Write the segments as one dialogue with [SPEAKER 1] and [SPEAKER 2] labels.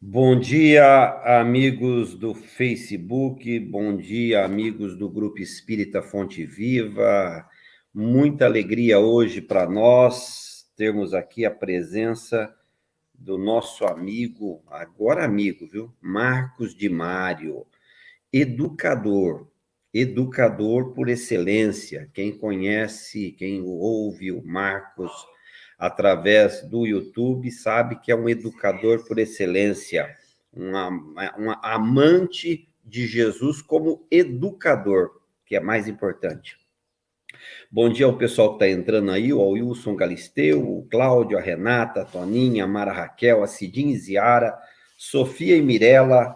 [SPEAKER 1] Bom dia, amigos do Facebook, bom dia, amigos do Grupo Espírita Fonte Viva. Muita alegria hoje para nós termos aqui a presença do nosso amigo, agora amigo, viu? Marcos de Mário, educador, educador por excelência. Quem conhece, quem ouve o Marcos através do YouTube sabe que é um educador por excelência, um amante de Jesus como educador, que é mais importante. Bom dia ao pessoal que está entrando aí, o Wilson Galisteu, o Cláudio, a Renata, a Toninha, a Mara Raquel, a Cidinha Ziara, Sofia e Mirella,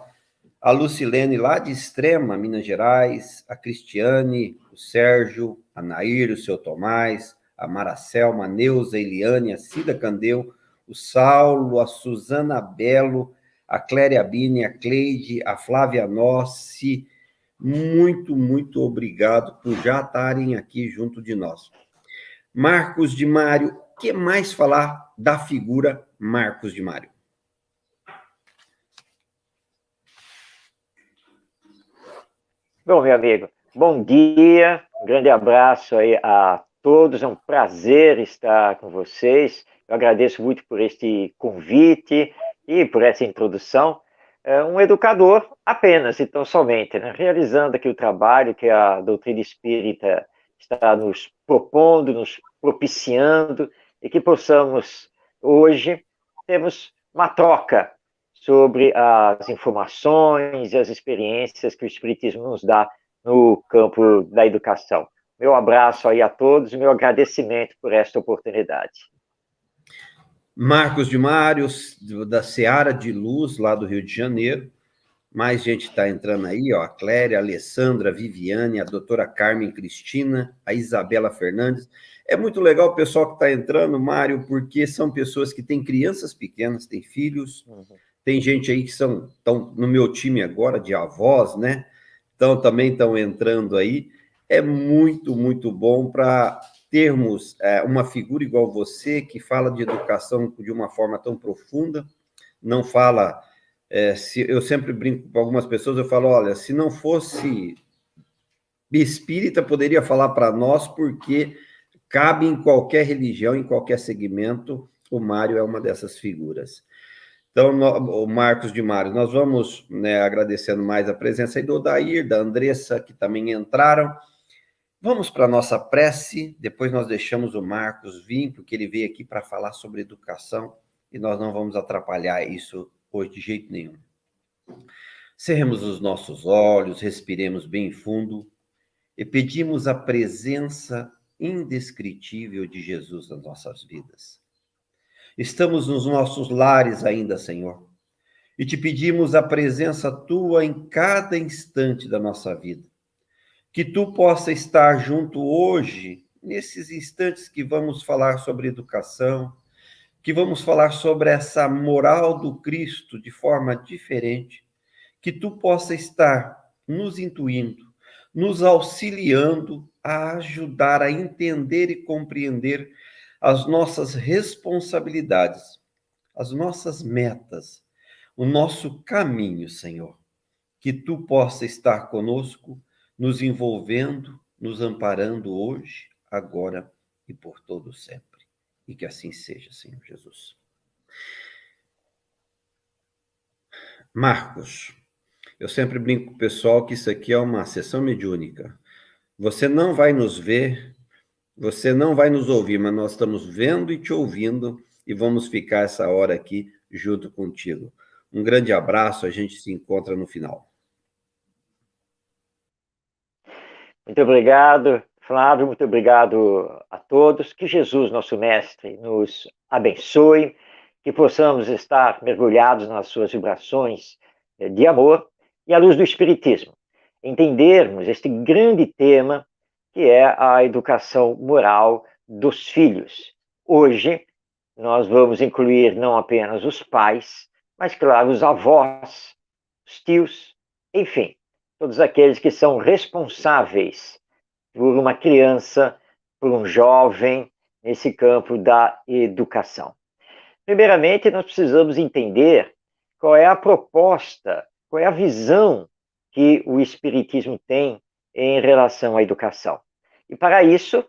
[SPEAKER 1] a Lucilene lá de Extrema, Minas Gerais, a Cristiane, o Sérgio, a Nair, o seu Tomás, a Maracelma, a Neuza, a Eliane, a Cida Candeu, o Saulo, a Suzana Belo, a Cléria Bini, a Cleide, a Flávia Nossi. Muito obrigado por já estarem aqui junto de nós. Marcos de Mário, o que mais falar da figura Marcos de Mário?
[SPEAKER 2] Bom, meu amigo, bom dia, um grande abraço aí a todos, é um prazer estar com vocês. Eu agradeço muito por este convite e por essa introdução. É um educador apenas e tão somente, né? Realizando aqui o trabalho que a doutrina espírita está nos propondo, nos propiciando, e que possamos hoje termos uma troca sobre as informações e as experiências que o Espiritismo nos dá no campo da educação. Meu abraço aí a todos e meu agradecimento por esta oportunidade.
[SPEAKER 1] Marcos de Mário, da Seara de Luz, lá do Rio de Janeiro. Mais gente está entrando aí, ó, a Cléria, a Alessandra, a Viviane, a doutora Carmen Cristina, a Isabela Fernandes. É muito legal o pessoal que está entrando, Mário, porque são pessoas que têm crianças pequenas, têm filhos, tem gente aí que estão no meu time agora, de avós, né? Então, também estão entrando aí. É muito bom para termos uma figura igual você, que fala de educação de uma forma tão profunda, não fala... eu sempre brinco com algumas pessoas, eu falo, olha, se não fosse espírita, poderia falar para nós, porque cabe em qualquer religião, em qualquer segmento, o Mário é uma dessas figuras. Então, o Marcos de Mário, nós vamos, né, agradecendo mais a presença aí do Odair, da Andressa, que também entraram. Vamos para a nossa prece, depois nós deixamos o Marcos vir, porque ele veio aqui para falar sobre educação, e nós não vamos atrapalhar isso hoje de jeito nenhum. Cerremos os nossos olhos, respiremos bem fundo e pedimos a presença indescritível de Jesus nas nossas vidas. Estamos nos nossos lares ainda, Senhor, e te pedimos a presença tua em cada instante da nossa vida. Que tu possa estar junto hoje, nesses instantes que vamos falar sobre educação, que vamos falar sobre essa moral do Cristo de forma diferente, que tu possa estar nos intuindo, nos auxiliando a ajudar a entender e compreender as nossas responsabilidades, as nossas metas, o nosso caminho, Senhor. Que tu possa estar conosco, nos envolvendo, nos amparando hoje, agora e por todo sempre. E que assim seja, Senhor Jesus. Marcos, eu sempre brinco com o pessoal que isso aqui é uma sessão mediúnica. Você não vai nos ver, você não vai nos ouvir, mas nós estamos vendo e te ouvindo e vamos ficar essa hora aqui junto contigo. Um grande abraço, a gente se encontra no final.
[SPEAKER 2] Muito obrigado, Flávio, muito obrigado a todos. Que Jesus, nosso Mestre, nos abençoe, que possamos estar mergulhados nas suas vibrações de amor e à luz do Espiritismo. Entendermos este grande tema que é a educação moral dos filhos. Hoje, nós vamos incluir não apenas os pais, mas, claro, os avós, os tios, enfim, todos aqueles que são responsáveis por uma criança, por um jovem, nesse campo da educação. Primeiramente, nós precisamos entender qual é a proposta, qual é a visão que o Espiritismo tem em relação à educação. E para isso,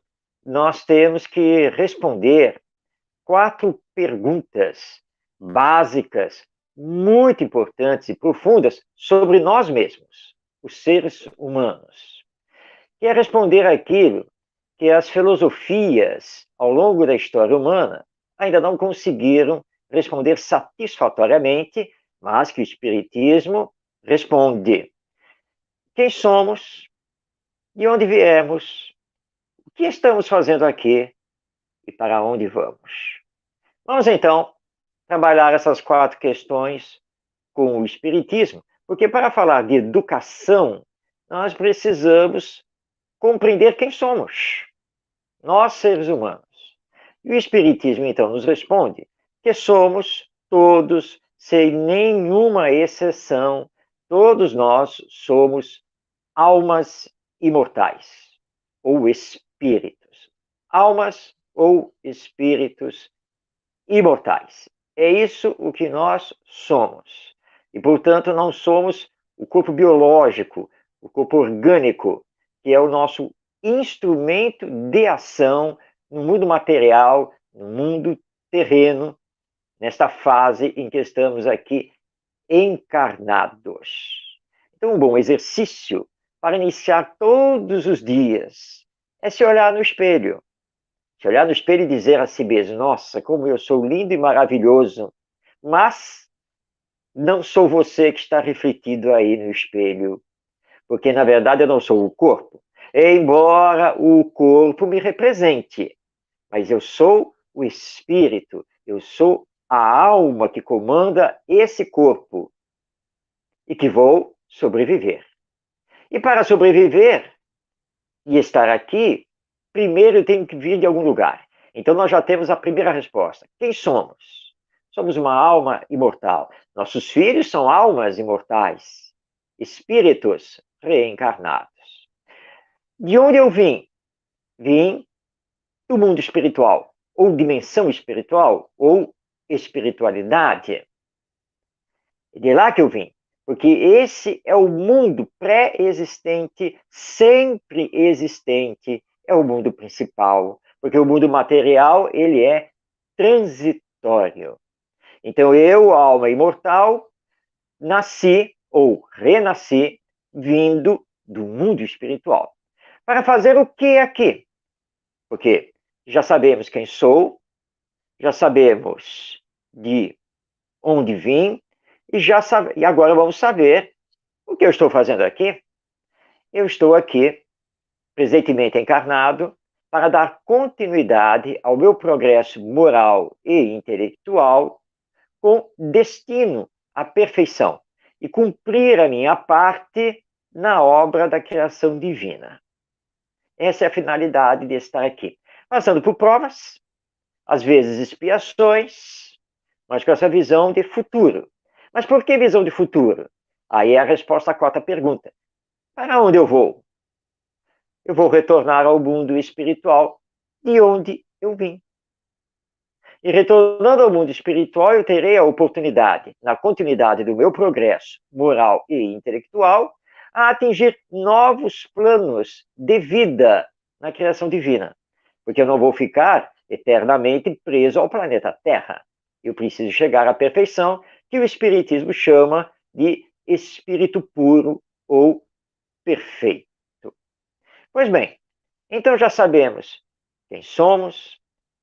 [SPEAKER 2] nós temos que responder 4 perguntas básicas, muito importantes e profundas sobre nós mesmos, os seres humanos. Que é responder aquilo que as filosofias, ao longo da história humana, ainda não conseguiram responder satisfatoriamente, mas que o Espiritismo responde. Quem somos? De onde viemos? O que estamos fazendo aqui? E para onde vamos? Vamos, então, trabalhar essas 4 questões com o Espiritismo, porque para falar de educação, nós precisamos compreender quem somos, nós seres humanos. E o Espiritismo, então, nos responde que somos todos, sem nenhuma exceção, todos nós somos almas imortais, ou espíritos. Almas ou espíritos imortais. É isso o que nós somos. E, portanto, não somos o corpo biológico, o corpo orgânico, que é o nosso instrumento de ação no mundo material, no mundo terreno, nesta fase em que estamos aqui encarnados. Então, um bom exercício para iniciar todos os dias é se olhar no espelho. Se olhar no espelho e dizer a si mesmo: nossa, como eu sou lindo e maravilhoso, mas não sou você que está refletido aí no espelho, porque na verdade eu não sou o corpo, embora o corpo me represente, mas eu sou o espírito, eu sou a alma que comanda esse corpo e que vou sobreviver. E para sobreviver e estar aqui, primeiro eu tenho que vir de algum lugar. Então nós já temos a primeira resposta. Quem somos? Somos uma alma imortal. Nossos filhos são almas imortais, espíritos reencarnados. De onde eu vim? Vim do mundo espiritual, ou dimensão espiritual, ou espiritualidade. É de lá que eu vim, porque esse é o mundo pré-existente, sempre existente, é o mundo principal, porque o mundo material, ele é transitório. Então eu, alma imortal, nasci ou renasci vindo do mundo espiritual. Para fazer o que aqui? Porque já sabemos quem sou, já sabemos de onde vim, e agora vamos saber o que eu estou fazendo aqui. Eu estou aqui, presentemente encarnado, para dar continuidade ao meu progresso moral e intelectual com destino à perfeição e cumprir a minha parte na obra da criação divina. Essa é a finalidade de estar aqui. Passando por provas, às vezes expiações, mas com essa visão de futuro. Mas por que visão de futuro? Aí é a resposta à 4ª pergunta. Para onde eu vou? Eu vou retornar ao mundo espiritual de onde eu vim. E retornando ao mundo espiritual, eu terei a oportunidade, na continuidade do meu progresso moral e intelectual, a atingir novos planos de vida na criação divina. Porque eu não vou ficar eternamente preso ao planeta Terra. Eu preciso chegar à perfeição, que o Espiritismo chama de espírito puro ou perfeito. Pois bem, então já sabemos quem somos,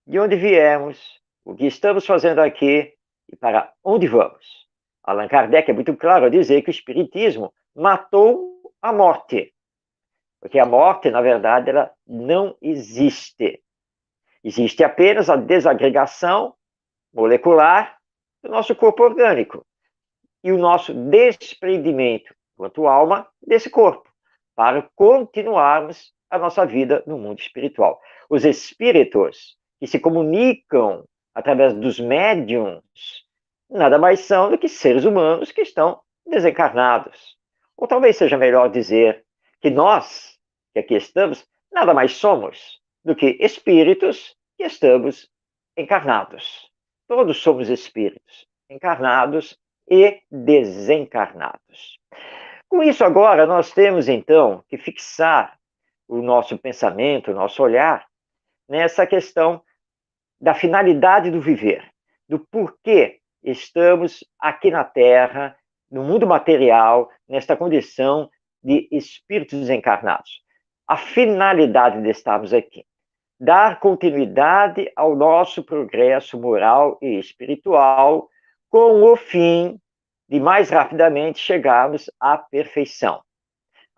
[SPEAKER 2] de onde viemos, o que estamos fazendo aqui e para onde vamos. Allan Kardec é muito claro a dizer que o Espiritismo matou a morte, porque a morte, na verdade, ela não existe. Existe apenas a desagregação molecular do nosso corpo orgânico e o nosso desprendimento, quanto alma, desse corpo, para continuarmos a nossa vida no mundo espiritual. Os espíritos que se comunicam através dos médiums nada mais são do que seres humanos que estão desencarnados. Ou talvez seja melhor dizer que nós, que aqui estamos, nada mais somos do que espíritos que estamos encarnados. Todos somos espíritos encarnados e desencarnados. Com isso, agora, nós temos, então, que fixar o nosso pensamento, o nosso olhar, nessa questão da finalidade do viver, do porquê estamos aqui na Terra, no mundo material, nesta condição de espíritos encarnados. A finalidade de estarmos aqui. Dar continuidade ao nosso progresso moral e espiritual, com o fim de mais rapidamente chegarmos à perfeição.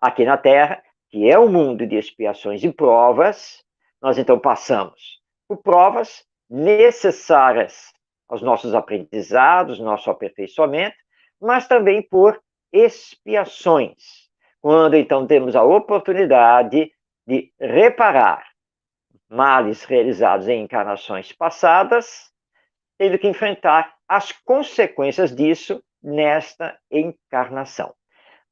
[SPEAKER 2] Aqui na Terra, que é um mundo de expiações e provas, nós então passamos por provas necessárias aos nossos aprendizados, nosso aperfeiçoamento, mas também por expiações, quando então temos a oportunidade de reparar males realizados em encarnações passadas, tendo que enfrentar as consequências disso nesta encarnação.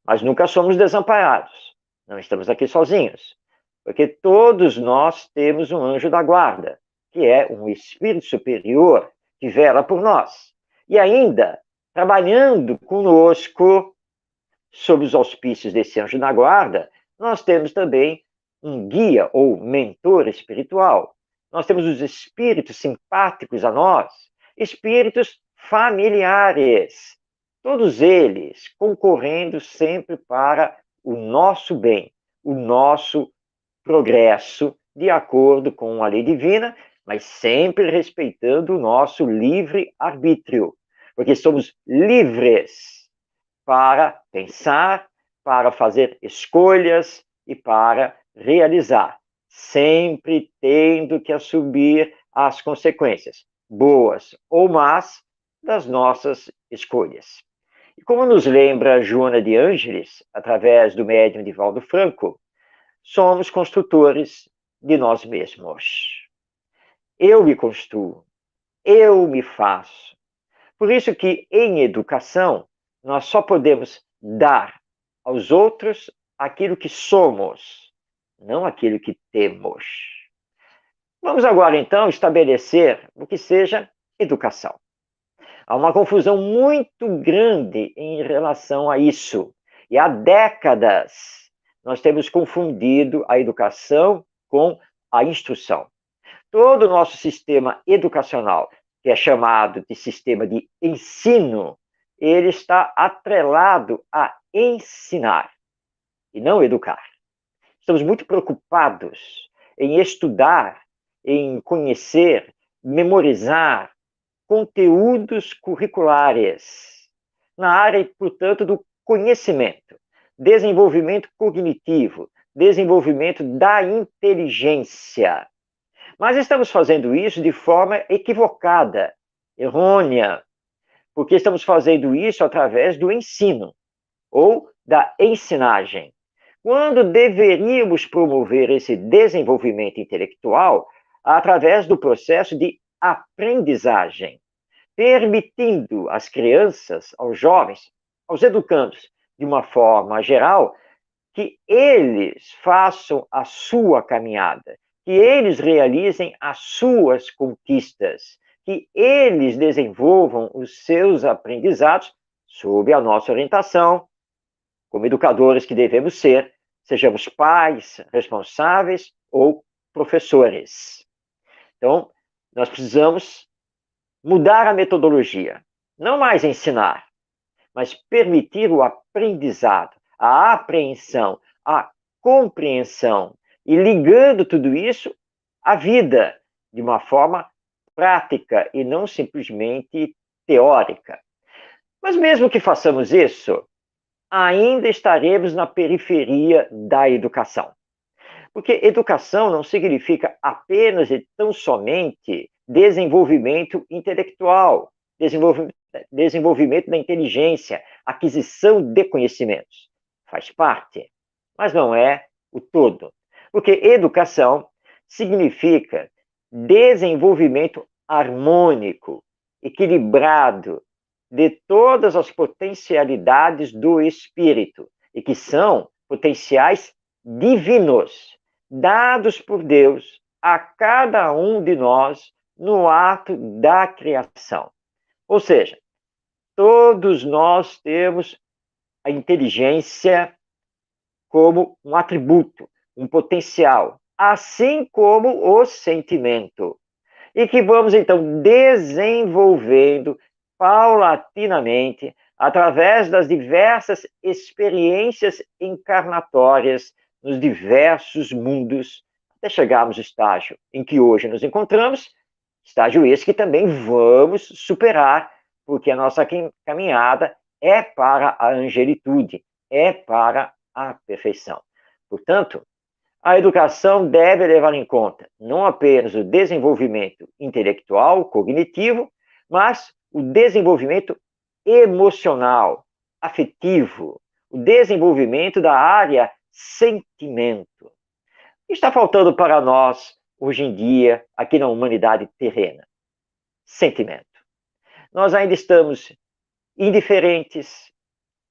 [SPEAKER 2] Mas nunca somos desamparados, não estamos aqui sozinhos, porque todos nós temos um anjo da guarda, que é um espírito superior que vela por nós. E ainda, trabalhando conosco, sob os auspícios desse anjo da guarda, nós temos também um guia ou mentor espiritual. Nós temos os espíritos simpáticos a nós, espíritos familiares, todos eles concorrendo sempre para o nosso bem, o nosso progresso, de acordo com a lei divina, mas sempre respeitando o nosso livre-arbítrio, porque somos livres para pensar, para fazer escolhas e para realizar, sempre tendo que assumir as consequências, boas ou más, das nossas escolhas. E como nos lembra Joana de Ângeles, através do médium Divaldo Franco, somos construtores de nós mesmos. Eu me construo, eu me faço. Por isso que, em educação, nós só podemos dar aos outros aquilo que somos, não aquilo que temos. Vamos agora, então, estabelecer o que seja educação. Há uma confusão muito grande em relação a isso. E há décadas nós temos confundido a educação com a instrução. Todo o nosso sistema educacional, que é chamado de sistema de ensino, ele está atrelado a ensinar e não educar. Estamos muito preocupados em estudar, em conhecer, memorizar conteúdos curriculares na área, portanto, do conhecimento, desenvolvimento cognitivo, desenvolvimento da inteligência. Mas estamos fazendo isso de forma equivocada, errônea, porque estamos fazendo isso através do ensino ou da ensinagem, quando deveríamos promover esse desenvolvimento intelectual através do processo de aprendizagem, permitindo às crianças, aos jovens, aos educandos, de uma forma geral, que eles façam a sua caminhada, que eles realizem as suas conquistas, que eles desenvolvam os seus aprendizados sob a nossa orientação, como educadores que devemos ser, sejamos pais, responsáveis ou professores. Então, nós precisamos mudar a metodologia, não mais ensinar, mas permitir o aprendizado, a apreensão, a compreensão, e ligando tudo isso à vida, de uma forma prática e não simplesmente teórica. Mas mesmo que façamos isso, ainda estaremos na periferia da educação. Porque educação não significa apenas e tão somente desenvolvimento intelectual, desenvolvimento da inteligência, aquisição de conhecimentos. Faz parte, mas não é o todo. Porque educação significa desenvolvimento harmônico, equilibrado, de todas as potencialidades do espírito, e que são potenciais divinos, dados por Deus a cada um de nós no ato da criação. Ou seja, Todos nós temos a inteligência como um atributo, um potencial, assim como o sentimento. E que vamos, então, desenvolvendo paulatinamente, através das diversas experiências encarnatórias nos diversos mundos, até chegarmos ao estágio em que hoje nos encontramos, estágio esse que também vamos superar, porque a nossa caminhada é para a angelitude, é para a perfeição. Portanto, a educação deve levar em conta não apenas o desenvolvimento intelectual, cognitivo, mas o desenvolvimento emocional, afetivo, o desenvolvimento da área sentimento. Está faltando para nós, hoje em dia, aqui na humanidade terrena? Sentimento. Nós ainda estamos indiferentes,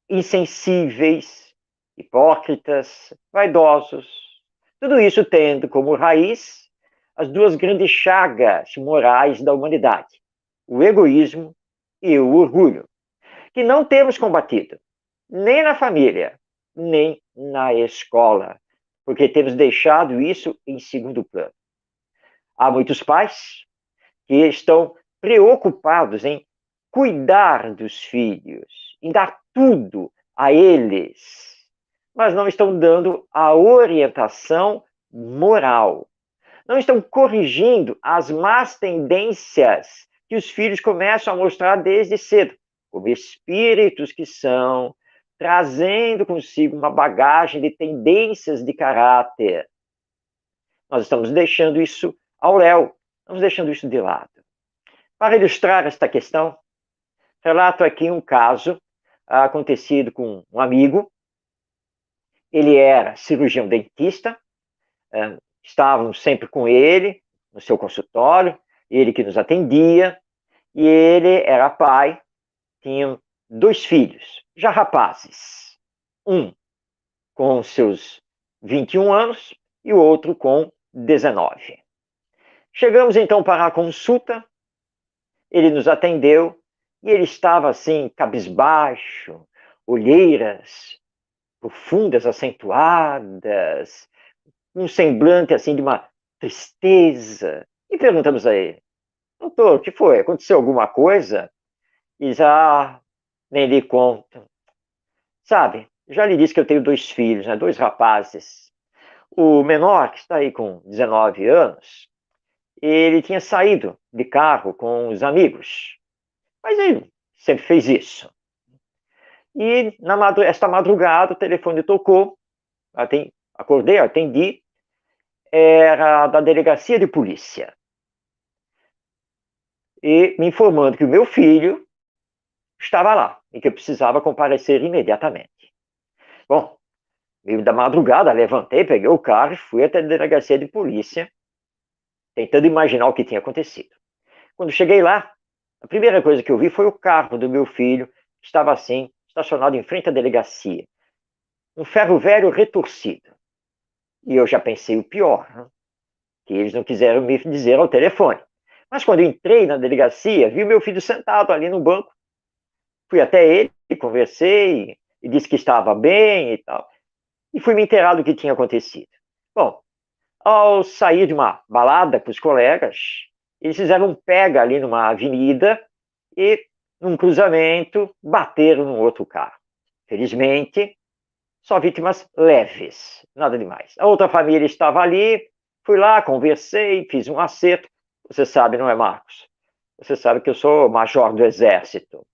[SPEAKER 2] insensíveis, hipócritas, vaidosos. Tudo isso tendo como raiz as duas grandes chagas morais da humanidade, o egoísmo e o orgulho, que não temos combatido, nem na família, nem na escola, porque temos deixado isso em segundo plano. Há muitos pais que estão preocupados em cuidar dos filhos, em dar tudo a eles, mas não estão dando a orientação moral. Não estão corrigindo as más tendências que os filhos começam a mostrar desde cedo, como espíritos que são, trazendo consigo uma bagagem de tendências de caráter. Nós estamos deixando isso ao léu, estamos deixando isso de lado. Para ilustrar esta questão, relato aqui um caso acontecido com um amigo. Ele era cirurgião dentista, estávamos sempre com ele no seu consultório, ele que nos atendia, e ele era pai, tinha 2 filhos, já rapazes, um com seus 21 anos e o outro com 19. Chegamos então para a consulta, ele nos atendeu e ele estava assim, cabisbaixo, olheiras profundas, acentuadas, um semblante assim de uma tristeza. E perguntamos a ele: doutor, o que foi? Aconteceu alguma coisa? E diz: nem lhe conto. Sabe, já lhe disse que eu tenho 2 filhos, né? 2 rapazes. O menor, que está aí com 19 anos, ele tinha saído de carro com os amigos. Mas ele sempre fez isso. E esta madrugada o telefone tocou, acordei, atendi, era da delegacia de polícia. E me informando que o meu filho estava lá e que eu precisava comparecer imediatamente. Bom, meio da madrugada, levantei, peguei o carro e fui até a delegacia de polícia, tentando imaginar o que tinha acontecido. Quando cheguei lá, a primeira coisa que eu vi foi o carro do meu filho, que estava assim, estacionado em frente à delegacia. Um ferro velho retorcido. E eu já pensei o pior, né? Que eles não quiseram me dizer ao telefone. Mas quando eu entrei na delegacia, vi o meu filho sentado ali no banco. Fui até ele, conversei, e disse que estava bem e tal. E fui me inteirar do que tinha acontecido. Bom, ao sair de uma balada com os colegas, eles fizeram um pega ali numa avenida e, num cruzamento, bateram num outro carro. Felizmente, só vítimas leves, nada demais. A outra família estava ali, fui lá, conversei, fiz um acerto. Você sabe, não é, Marcos? Você sabe que eu sou major do Exército.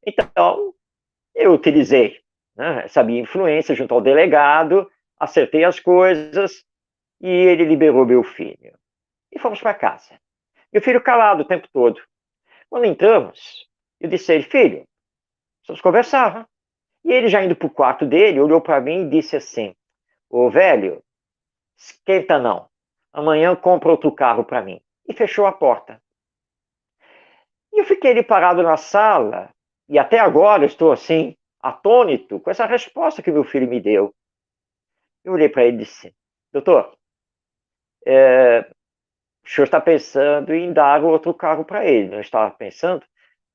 [SPEAKER 2] Então, eu utilizei, né, essa minha influência junto ao delegado, acertei as coisas e ele liberou meu filho. E fomos para casa. Meu filho calado o tempo todo. Quando entramos, eu disse a ele: filho, precisamos conversar. Né? E ele, já indo para o quarto dele, olhou para mim e disse assim: ô velho, esquenta não. Amanhã compra outro carro para mim. E fechou a porta. E eu fiquei ali parado na sala, e até agora estou assim, atônito, com essa resposta que meu filho me deu. Eu olhei para ele e disse: doutor, o senhor está pensando em dar outro carro para ele, não estava pensando?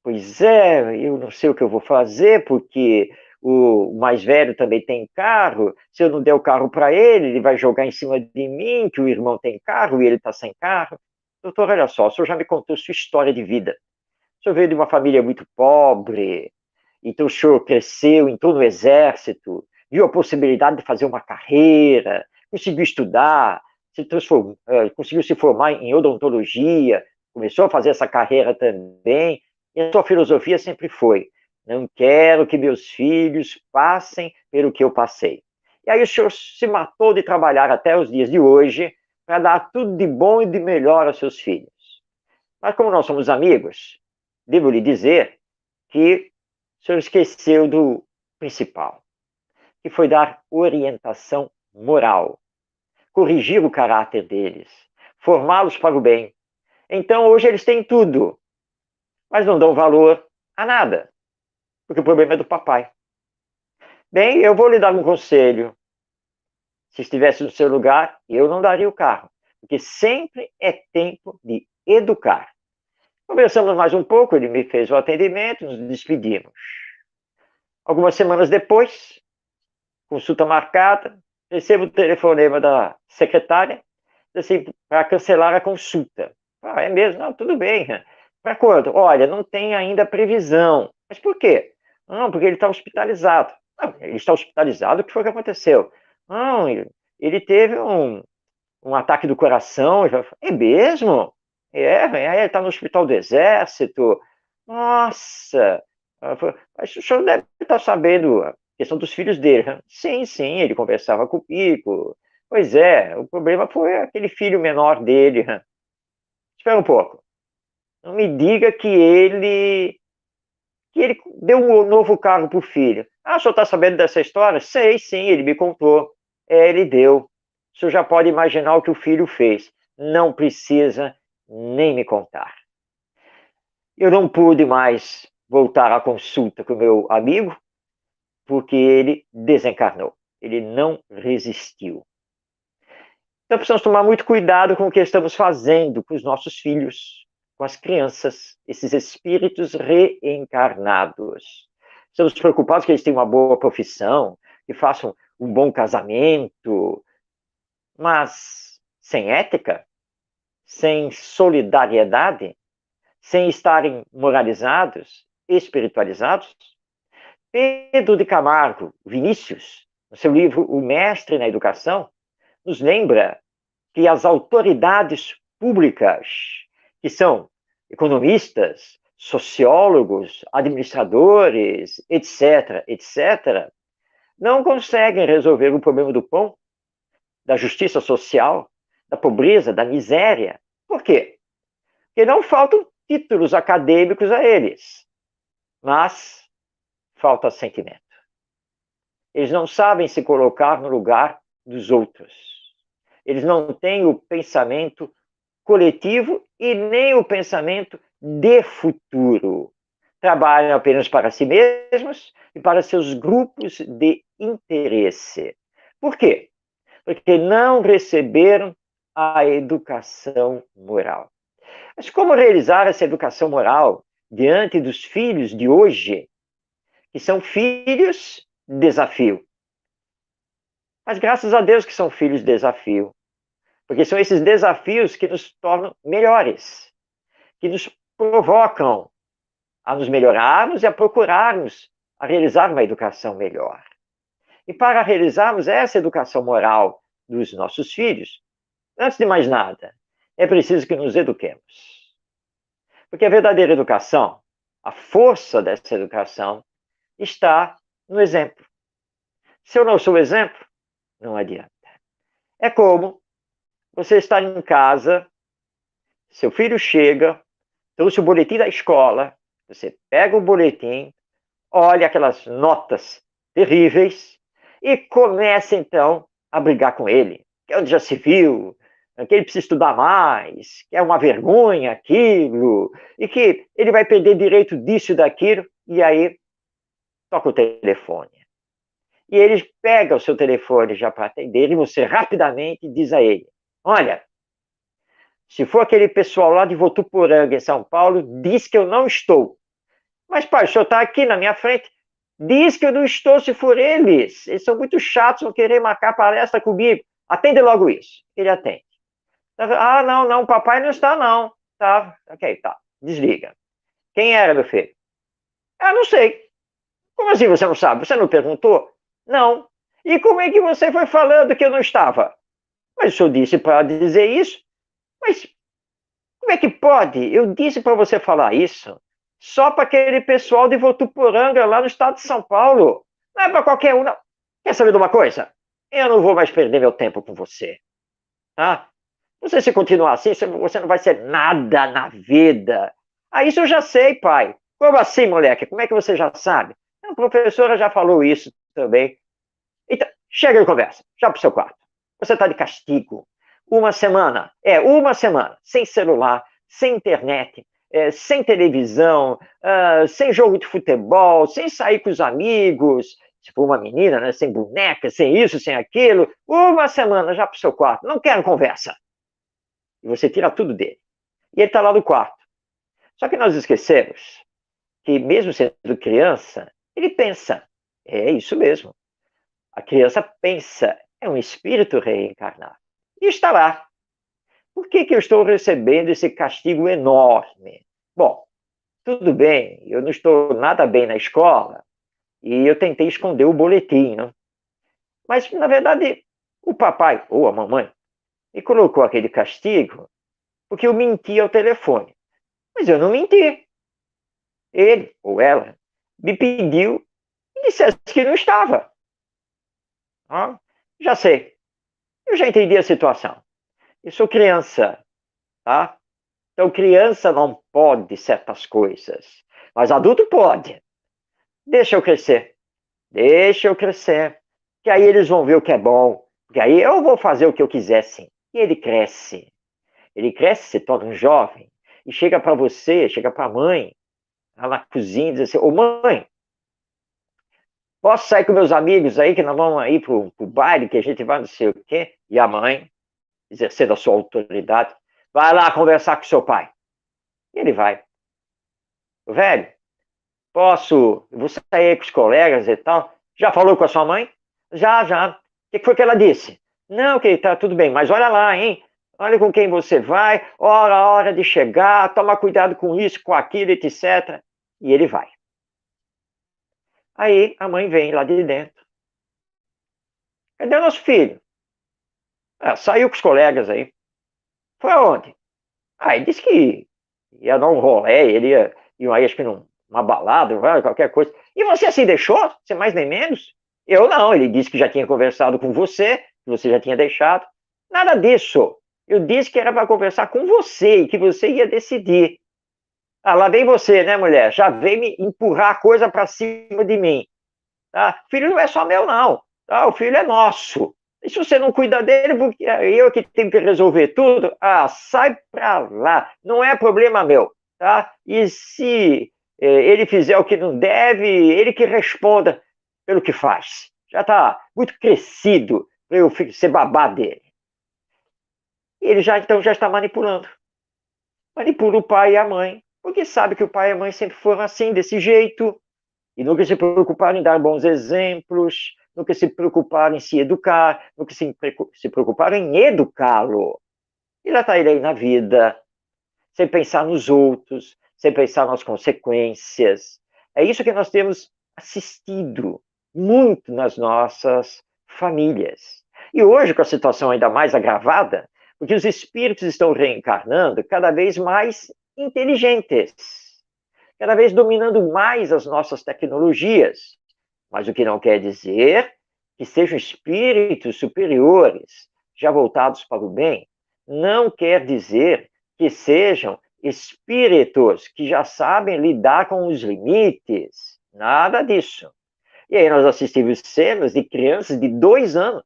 [SPEAKER 2] pois é, eu não sei o que eu vou fazer, porque o mais velho também tem carro. Se eu não der o carro para ele, ele vai jogar em cima de mim, que o irmão tem carro e ele está sem carro. Doutor, olha só, o senhor já me contou sua história de vida. O senhor veio de uma família muito pobre, então o senhor cresceu, entrou no exército, viu a possibilidade de fazer uma carreira, conseguiu estudar, conseguiu se formar em odontologia, começou a fazer essa carreira também, e a sua filosofia sempre foi: não quero que meus filhos passem pelo que eu passei. E aí o senhor se matou de trabalhar até os dias de hoje para dar tudo de bom e de melhor aos seus filhos. Mas como nós somos amigos, devo lhe dizer que o senhor esqueceu do principal, que foi dar orientação moral, corrigir o caráter deles, formá-los para o bem. Então, hoje eles têm tudo, mas não dão valor a nada, porque o problema é do papai. Bem, eu vou lhe dar um conselho. Se estivesse no seu lugar, eu não daria o carro, porque sempre é tempo de educar. Conversamos mais um pouco, ele me fez o atendimento, nos despedimos. Algumas semanas depois, consulta marcada, recebo o telefonema da secretária, assim, para cancelar a consulta. Ah, é mesmo? Não, tudo bem. Para quando? Olha, não tem ainda previsão. Mas por quê? Não, porque ele está hospitalizado. Não, ele está hospitalizado, o que foi que aconteceu? Não, ele teve um ataque do coração. É mesmo? Ele está no hospital do Exército. Nossa! Mas o senhor deve estar sabendo a questão dos filhos dele. Sim, sim, ele conversava com o Pico. Pois é, o problema foi aquele filho menor dele. Espera um pouco. Não me diga que ele deu um novo carro para o filho. Ah, o senhor está sabendo dessa história? Sei, sim, ele me contou. Ele deu. O senhor já pode imaginar o que o filho fez. Não precisa nem me contar. Eu não pude mais voltar à consulta com o meu amigo, porque ele desencarnou. Ele não resistiu. Então precisamos tomar muito cuidado com o que estamos fazendo com os nossos filhos, com as crianças, esses espíritos reencarnados. Estamos preocupados que eles tenham uma boa profissão, que façam um bom casamento, mas sem ética, sem solidariedade, sem estarem moralizados, espiritualizados. Pedro de Camargo, Vinícius, no seu livro O Mestre na Educação, nos lembra que as autoridades públicas, que são economistas, sociólogos, administradores, etc., etc., não conseguem resolver o problema do pão, da justiça social, da pobreza, da miséria. Por quê? Porque não faltam títulos acadêmicos a eles, mas falta sentimento. Eles não sabem se colocar no lugar dos outros. Eles não têm o pensamento coletivo e nem o pensamento de futuro. Trabalham apenas para si mesmos e para seus grupos de interesse. Por quê? Porque não receberam a educação moral. Mas como realizar essa educação moral diante dos filhos de hoje, que são filhos de desafio? Mas graças a Deus que são filhos de desafio, porque são esses desafios que nos tornam melhores, que nos provocam a nos melhorarmos e a procurarmos a realizar uma educação melhor. E para realizarmos essa educação moral dos nossos filhos, antes de mais nada, é preciso que nos eduquemos. Porque a verdadeira educação, a força dessa educação, está no exemplo. Se eu não sou exemplo, não adianta. É como você está em casa, seu filho chega, trouxe o boletim da escola, você pega o boletim, olha aquelas notas terríveis e começa então a brigar com ele. Que onde já se viu, que ele precisa estudar mais, que é uma vergonha aquilo, e que ele vai perder direito disso e daquilo, e aí toca o telefone. E ele pega o seu telefone já para atender e você rapidamente diz a ele: olha, se for aquele pessoal lá de Votuporanga, em São Paulo, diz que eu não estou. Mas, pai, o senhor está aqui na minha frente. Diz que eu não estou se for eles. Eles são muito chatos, vão querer marcar palestra comigo. Atende logo isso. Ele atende. Ah, não, não, papai não está, não. Tá, ok, tá. Desliga. Quem era, meu filho? Ah, não sei. Como assim você não sabe? Você não perguntou? Não. E como é que você foi falando que eu não estava? Mas o senhor disse para dizer isso? Mas como é que pode? Eu disse para você falar isso só para aquele pessoal de Votuporanga, lá no estado de São Paulo. Não é para qualquer um, não. Quer saber de uma coisa? Eu não vou mais perder meu tempo com você. Tá? Você se continuar assim, você não vai ser nada na vida. Ah, isso eu já sei, pai. Como assim, moleque? Como é que você já sabe? A professora já falou isso também. Então, chega de conversa. Já para o seu quarto. Você está de castigo. Uma semana, sem celular, sem internet, sem televisão, sem jogo de futebol, sem sair com os amigos, se for uma menina, né, sem boneca, sem isso, sem aquilo. Uma semana já para o seu quarto. Não quero conversa. E você tira tudo dele. E ele está lá no quarto. Só que nós esquecemos que, mesmo sendo criança, ele pensa. É isso mesmo. A criança pensa. É um espírito reencarnado. E está lá. Por que eu estou recebendo esse castigo enorme? Bom, tudo bem, eu não estou nada bem na escola e eu tentei esconder o boletim, né? Mas, na verdade, o papai ou a mamãe me colocou aquele castigo porque eu menti ao telefone. Mas eu não menti. Ele ou ela me pediu e dissesse que não estava. Ah, já sei. Eu já entendi a situação. Eu sou criança, tá? Então, criança não pode certas coisas, mas adulto pode. Deixa eu crescer. Deixa eu crescer. Que aí eles vão ver o que é bom. Que aí eu vou fazer o que eu quiser, sim. E ele cresce. Ele cresce, se torna um jovem. E chega para você, chega para a mãe, lá na cozinha, e diz assim: ô mãe, posso sair com meus amigos aí, que nós vamos aí pro baile, que a gente vai não sei o quê? E a mãe, exercendo a sua autoridade, vai lá conversar com seu pai. E ele vai. Velho, vou sair com os colegas e tal. Já falou com a sua mãe? Já. O que foi que ela disse? Não, que tá tudo bem, mas olha lá, hein? Olha com quem você vai, hora de chegar, toma cuidado com isso, com aquilo, etc. E ele vai. Aí a mãe vem lá de dentro. Cadê o nosso filho? Ah, saiu com os colegas aí. Foi aonde? Ah, ele disse que ia dar um rolê, ele ia aí, acho que numa balada, qualquer coisa. E você assim deixou? Sem mais nem menos? Eu não, ele disse que já tinha conversado com você, que você já tinha deixado. Nada disso. Eu disse que era para conversar com você e que você ia decidir. Ah, lá vem você, né, mulher? Já veio me empurrar a coisa para cima de mim. Tá? O filho não é só meu, não. Tá? O filho é nosso. E se você não cuida dele, porque eu que tenho que resolver tudo, sai para lá. Não é problema meu. Tá? E se ele fizer o que não deve, ele que responda pelo que faz. Já está muito crescido para eu ser babá dele. E ele então já está manipulando. Manipula o pai e a mãe, porque sabe que o pai e a mãe sempre foram assim, desse jeito, e nunca se preocuparam em dar bons exemplos, nunca se preocuparam em se educar, nunca se preocuparam em educá-lo. E lá está ele aí na vida, sem pensar nos outros, sem pensar nas consequências. É isso que nós temos assistido muito nas nossas famílias. E hoje, com a situação ainda mais agravada, porque os espíritos estão reencarnando cada vez mais inteligentes, cada vez dominando mais as nossas tecnologias. Mas o que não quer dizer que sejam espíritos superiores, já voltados para o bem. Não quer dizer que sejam espíritos que já sabem lidar com os limites. Nada disso. E aí nós assistimos cenas de crianças de 2 anos,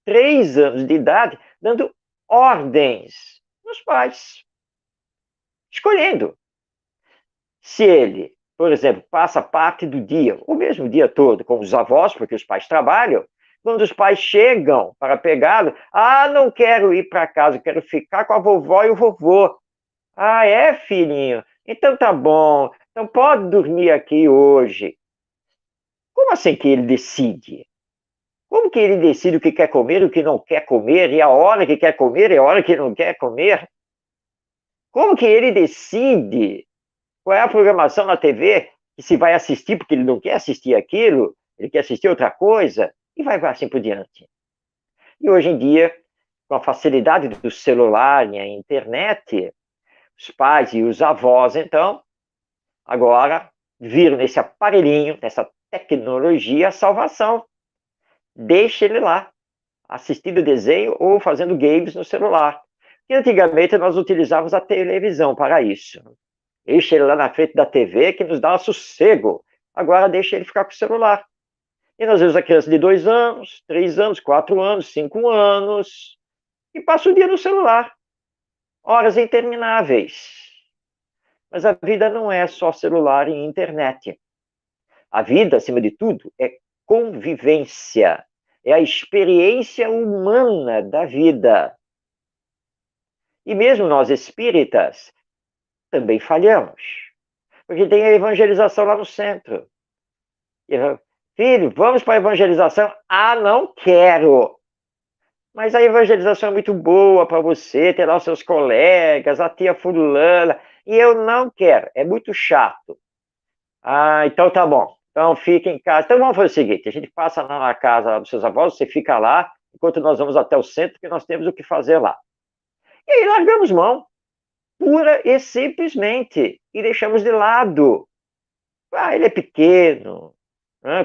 [SPEAKER 2] 3 anos de idade, dando ordens nos pais, escolhendo. Se ele, por exemplo, passa parte do dia, ou mesmo o dia todo, com os avós, porque os pais trabalham, quando os pais chegam para pegá-lo, não quero ir para casa, quero ficar com a vovó e o vovô. É, filhinho? Então tá bom, Então pode dormir aqui hoje. Como assim que ele decide? Como que ele decide o que quer comer e o que não quer comer, e a hora que quer comer e a hora que não quer comer? Como que ele decide qual é a programação na TV, que se vai assistir porque ele não quer assistir aquilo, ele quer assistir outra coisa, e vai assim por diante. E hoje em dia, com a facilidade do celular e a internet, os pais e os avós, então, agora viram nesse aparelhinho, nessa tecnologia, a salvação. Deixa ele lá, assistindo desenho ou fazendo games no celular. E antigamente nós utilizávamos a televisão para isso. Deixa ele lá na frente da TV que nos dá um sossego. Agora deixa ele ficar com o celular. E nós vemos a criança de 2 anos, 3 anos, 4 anos, 5 anos, e passa o dia no celular. Horas intermináveis. Mas a vida não é só celular e internet. A vida, acima de tudo, é convivência. É a experiência humana da vida. E mesmo nós espíritas também falhamos. Porque tem a evangelização lá no centro. Filho, vamos para a evangelização? Ah, não quero. Mas a evangelização é muito boa para você, ter lá os seus colegas, a tia fulana, e eu não quero, é muito chato. Ah, então tá bom. Então fica em casa. Então vamos fazer o seguinte, a gente passa lá na casa dos seus avós, você fica lá, enquanto nós vamos até o centro, porque nós temos o que fazer lá. E aí largamos mão, pura e simplesmente, e deixamos de lado. Ah, ele é pequeno,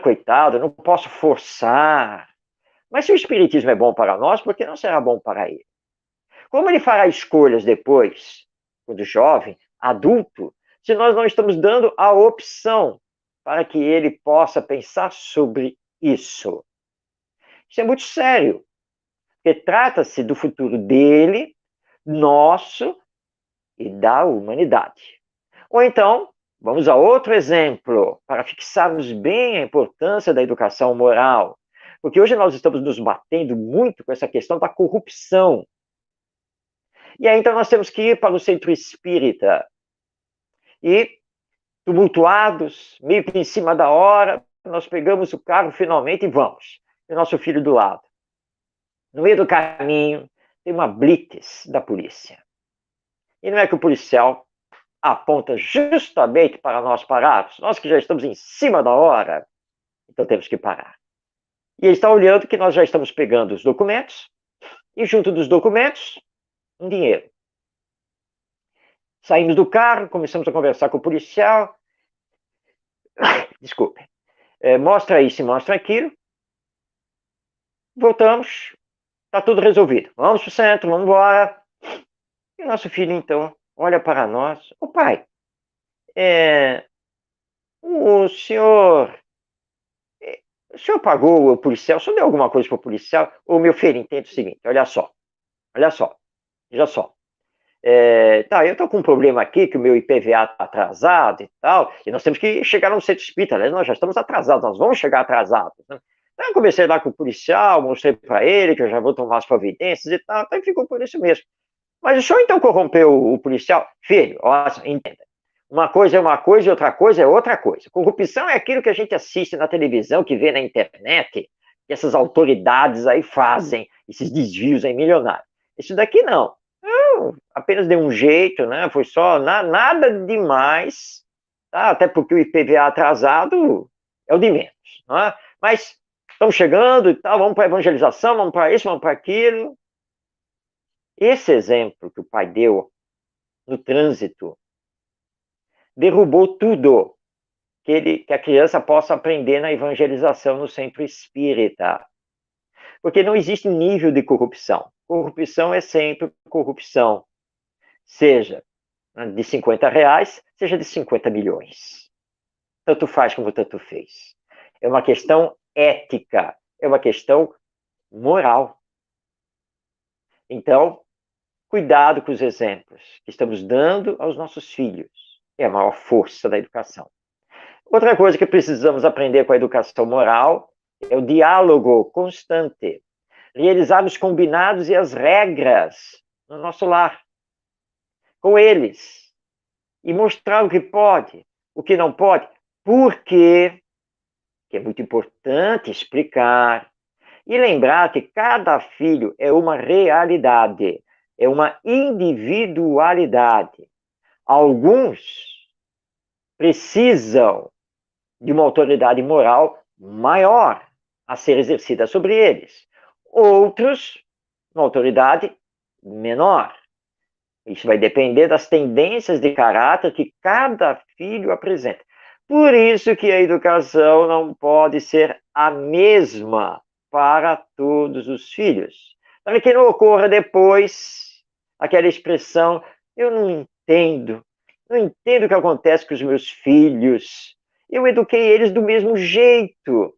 [SPEAKER 2] coitado, não posso forçar. Mas se o espiritismo é bom para nós, por que não será bom para ele? Como ele fará escolhas depois, quando jovem, adulto, se nós não estamos dando a opção para que ele possa pensar sobre isso? Isso é muito sério, porque trata-se do futuro dele, nosso e da humanidade. Ou então, vamos a outro exemplo, para fixarmos bem a importância da educação moral. Porque hoje nós estamos nos batendo muito com essa questão da corrupção. E aí, então, nós temos que ir para o centro espírita. E, tumultuados, meio que em cima da hora, nós pegamos o carro finalmente e vamos. E o nosso filho do lado. No meio do caminho, tem uma blitz da polícia. E não é que o policial aponta justamente para nós pararmos, nós que já estamos em cima da hora, então temos que parar. E ele está olhando que nós já estamos pegando os documentos, e junto dos documentos, um dinheiro. Saímos do carro, começamos a conversar com o policial. Desculpe. Mostra isso, mostra aquilo. Voltamos, está tudo resolvido. Vamos para o centro, vamos embora. E o nosso filho, então, olha para nós. Ô pai, o senhor pagou o policial? O senhor deu alguma coisa para o policial? Ô meu filho, entende o seguinte, olha só. Veja só. Tá, eu estou com um problema aqui, que o meu IPVA está atrasado e tal, e nós temos que chegar no centro espírita, né? Nós já estamos atrasados, nós vamos chegar atrasados. Né? Então eu comecei lá com o policial, mostrei para ele que eu já vou tomar as providências e tal, então ficou por isso mesmo. Mas o senhor então corrompeu o policial? Filho, olha, entenda. Uma coisa é uma coisa e outra coisa é outra coisa. Corrupção é aquilo que a gente assiste na televisão, que vê na internet, que essas autoridades aí fazem, esses desvios aí milionários. Isso daqui não. Eu apenas dei um jeito, né? Foi só nada demais, tá? Até porque o IPVA atrasado é o de menos, não é? Mas estamos chegando e tal, vamos para a evangelização, vamos para isso, vamos para aquilo. Esse exemplo que o pai deu no trânsito derrubou tudo que a criança possa aprender na evangelização no centro espírita. Porque não existe nível de corrupção. Corrupção é sempre corrupção. Seja de R$ 50, seja de 50 milhões. Tanto faz como tanto fez. É uma questão ética, é uma questão moral. Então, cuidado com os exemplos que estamos dando aos nossos filhos. É a maior força da educação. Outra coisa que precisamos aprender com a educação moral é o diálogo constante. Realizar os combinados e as regras no nosso lar. Com eles. E mostrar o que pode, O que não pode? Por quê? Que é muito importante explicar e lembrar que cada filho é uma realidade, é uma individualidade. Alguns precisam de uma autoridade moral maior a ser exercida sobre eles. Outros, uma autoridade menor. Isso vai depender das tendências de caráter que cada filho apresenta. Por isso que a educação não pode ser a mesma para todos os filhos. Para que não ocorra depois aquela expressão, eu não entendo o que acontece com os meus filhos, eu eduquei eles do mesmo jeito.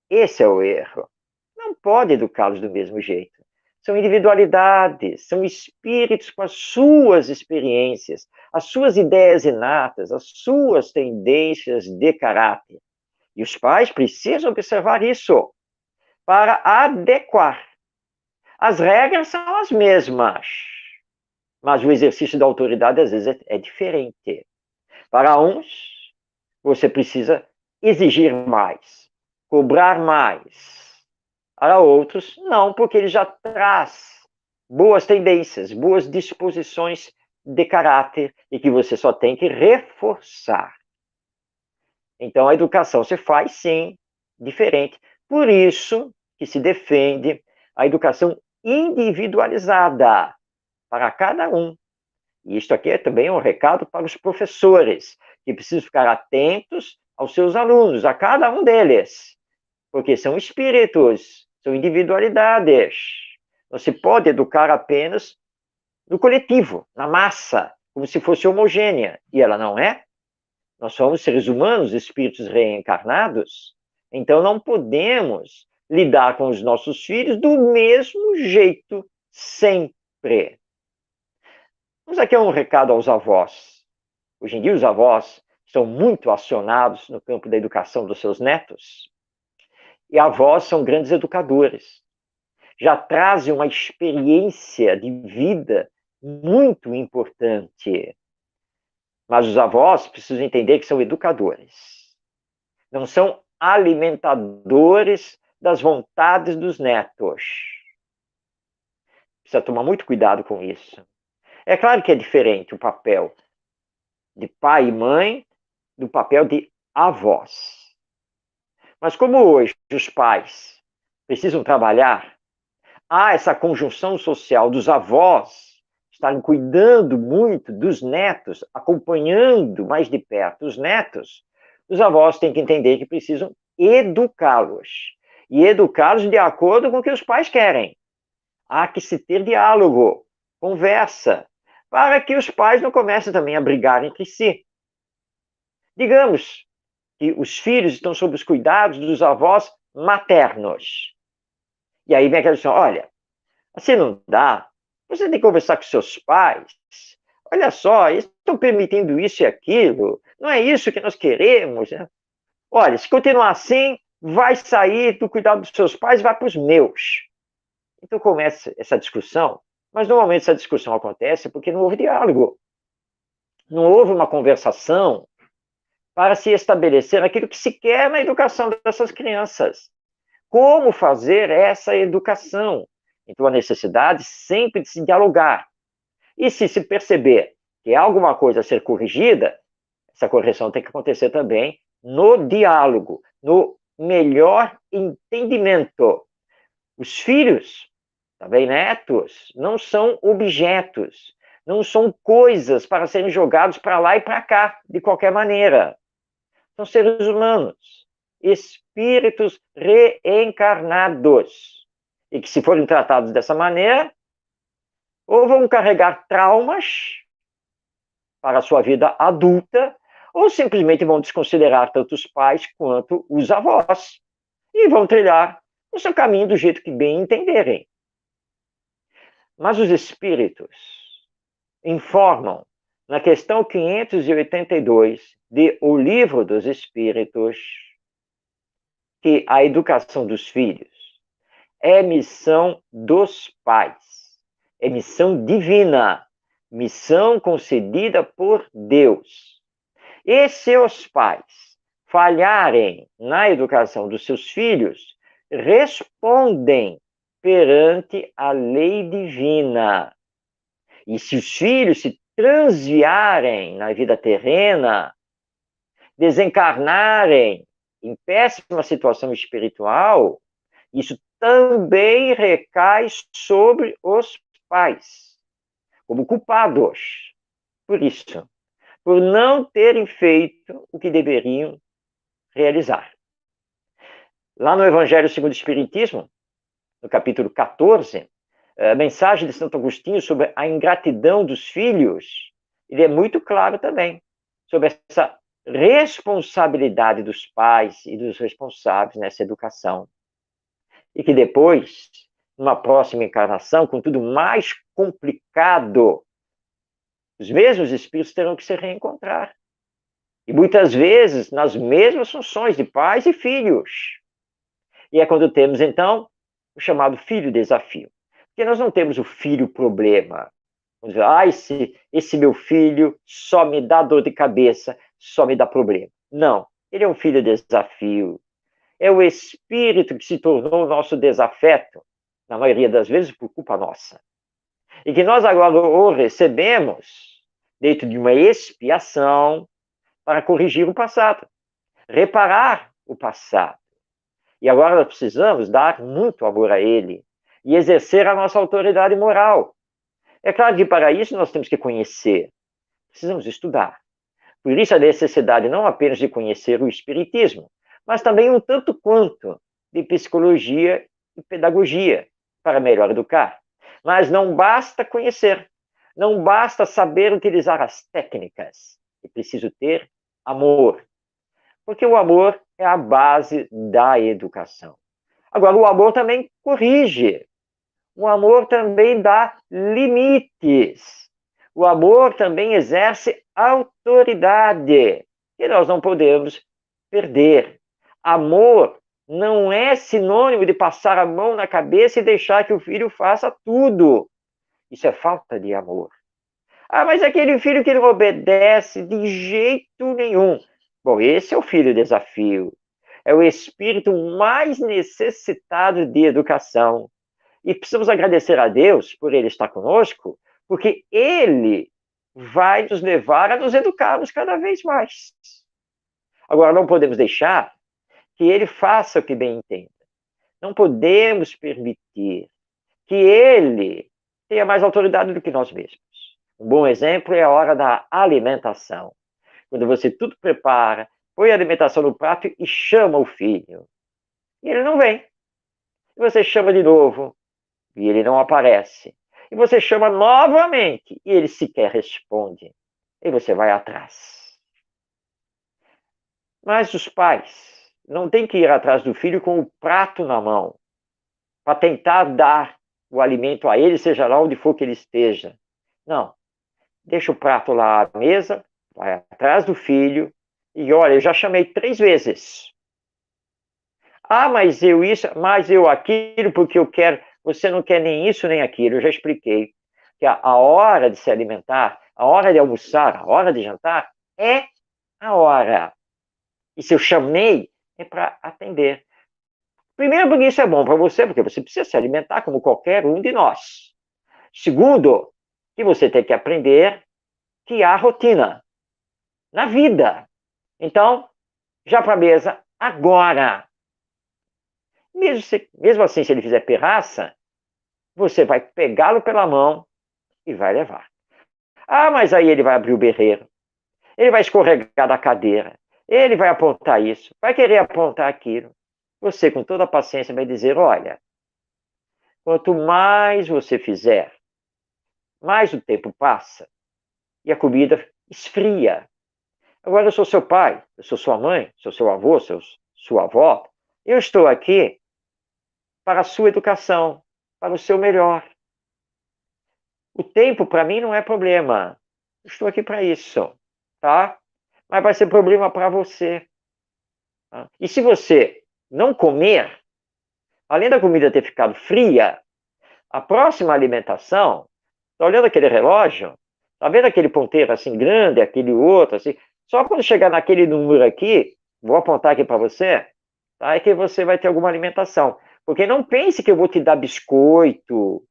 [SPEAKER 2] Esse é o erro. Não pode educá-los do mesmo jeito. São individualidades, são espíritos com as suas experiências, as suas ideias inatas, as suas tendências de caráter. E os pais precisam observar isso para adequar. As regras são as mesmas, mas o exercício da autoridade às vezes é diferente. Para uns, você precisa exigir mais, cobrar mais. Para outros, não, porque ele já traz boas tendências, boas disposições de caráter e que você só tem que reforçar. Então, a educação se faz, sim, diferente. Por isso que se defende a educação individualizada para cada um. E isto aqui é também um recado para os professores, que precisam ficar atentos aos seus alunos, a cada um deles, porque são espíritos, são individualidades. Não se pode educar apenas no coletivo, na massa, como se fosse homogênea, e ela não é. Nós somos seres humanos, espíritos reencarnados, então não podemos lidar com os nossos filhos do mesmo jeito, sempre. Vamos aqui um recado aos avós. Hoje em dia, os avós estão muito acionados no campo da educação dos seus netos. E avós são grandes educadores. Já trazem uma experiência de vida muito importante. Mas os avós precisam entender que são educadores. Não são alimentadores das vontades dos netos. Precisa tomar muito cuidado com isso. É claro que é diferente o papel de pai e mãe do papel de avós. Mas como hoje os pais precisam trabalhar, há essa conjunção social dos avós estarem cuidando muito dos netos, acompanhando mais de perto os netos, os avós têm que entender que precisam educá-los. E educá-los de acordo com o que os pais querem. Há que se ter diálogo, conversa, para que os pais não comecem também a brigar entre si. Digamos que os filhos estão sob os cuidados dos avós maternos. E aí vem aquela questão, olha, assim não dá, você tem que conversar com seus pais, olha só, eles estão permitindo isso e aquilo, não é isso que nós queremos. Né? Olha, se continuar assim, vai sair do cuidado dos seus pais e vai para os meus. Então começa essa discussão, mas normalmente essa discussão acontece porque não houve diálogo, não houve uma conversação para se estabelecer aquilo que se quer na educação dessas crianças. Como fazer essa educação? Então, a necessidade sempre de se dialogar. E se perceber que há alguma coisa a ser corrigida, essa correção tem que acontecer também no diálogo, no melhor entendimento. Os filhos, também netos, não são objetos, não são coisas para serem jogados para lá e para cá, de qualquer maneira. São seres humanos, espíritos reencarnados, e que, se forem tratados dessa maneira, ou vão carregar traumas para a sua vida adulta, ou simplesmente vão desconsiderar tanto os pais quanto os avós, e vão trilhar o seu caminho do jeito que bem entenderem. Mas os espíritos informam, na questão 582 de O Livro dos Espíritos, que a educação dos filhos é missão dos pais, é missão divina, missão concedida por Deus. E se os pais falharem na educação dos seus filhos, respondem perante a lei divina. E se os filhos se transviarem na vida terrena, desencarnarem em péssima situação espiritual, isso também recai sobre os pais, como culpados por isso, por não terem feito o que deveriam realizar. Lá no Evangelho segundo o Espiritismo, no capítulo 14, a mensagem de Santo Agostinho sobre a ingratidão dos filhos, ele é muito claro também, sobre essa responsabilidade dos pais e dos responsáveis nessa educação. E que depois, numa próxima encarnação, com tudo mais complicado, os mesmos espíritos terão que se reencontrar. E muitas vezes nas mesmas funções de pais e filhos. E é quando temos, então, o chamado filho-desafio. Porque nós não temos o filho-problema. Vamos dizer, esse meu filho só me dá dor de cabeça, só me dá problema. Não, ele é um filho-desafio. É o espírito que se tornou o nosso desafeto, na maioria das vezes por culpa nossa. E que nós agora o recebemos dentro de uma expiação para corrigir o passado, reparar o passado. E agora nós precisamos dar muito amor a ele e exercer a nossa autoridade moral. É claro que para isso nós temos que conhecer, precisamos estudar. Por isso a necessidade não apenas de conhecer o Espiritismo, mas também um tanto quanto de psicologia e pedagogia para melhor educar. Mas não basta conhecer, não basta saber utilizar as técnicas, é preciso ter amor. Porque o amor é a base da educação. Agora, o amor também corrige. O amor também dá limites. O amor também exerce autoridade. E nós não podemos perder. Amor não é sinônimo de passar a mão na cabeça e deixar que o filho faça tudo. Isso é falta de amor. Ah, mas aquele filho que não obedece de jeito nenhum. Bom, esse é o filho-desafio. É o espírito mais necessitado de educação. E precisamos agradecer a Deus por ele estar conosco, porque ele vai nos levar a nos educarmos cada vez mais. Agora, não podemos deixar que ele faça o que bem entenda. Não podemos permitir que ele tenha mais autoridade do que nós mesmos. Um bom exemplo é a hora da alimentação. Quando você tudo prepara, põe a alimentação no prato e chama o filho. E ele não vem. E você chama de novo e ele não aparece. E você chama novamente e ele sequer responde. E você vai atrás. Mas os pais não têm que ir atrás do filho com o prato na mão para tentar dar o alimento a ele, seja lá onde for que ele esteja. Não. Deixa o prato lá à mesa, vai atrás do filho e olha, eu já chamei 3 vezes. Ah, mas eu isso, mas eu aquilo, porque eu quero. Você não quer nem isso nem aquilo. Eu já expliquei que a hora de se alimentar, a hora de almoçar, a hora de jantar é a hora. E se eu chamei, é para atender. Primeiro, porque isso é bom para você, porque você precisa se alimentar como qualquer um de nós. Segundo, que você tem que aprender que há rotina na vida. Então, já para a mesa, agora. Mesmo assim, se ele fizer pirraça, você vai pegá-lo pela mão e vai levar. Ah, mas aí ele vai abrir o berreiro. Ele vai escorregar da cadeira. Ele vai apontar isso, vai querer apontar aquilo. Você, com toda a paciência, vai dizer, olha, quanto mais você fizer, mais o tempo passa e a comida esfria. Agora eu sou seu pai, eu sou sua mãe, sou seu avô, sua avó. Eu estou aqui para a sua educação, para o seu melhor. O tempo, para mim, não é problema. Eu estou aqui para isso, tá? Mas vai ser problema para você. Tá? E se você não comer, além da comida ter ficado fria, a próxima alimentação, tá olhando aquele relógio, tá vendo aquele ponteiro assim grande, aquele outro assim, Só quando chegar naquele número aqui, vou apontar aqui para você, tá? É que você vai ter alguma alimentação. Porque não pense que eu vou te dar biscoito,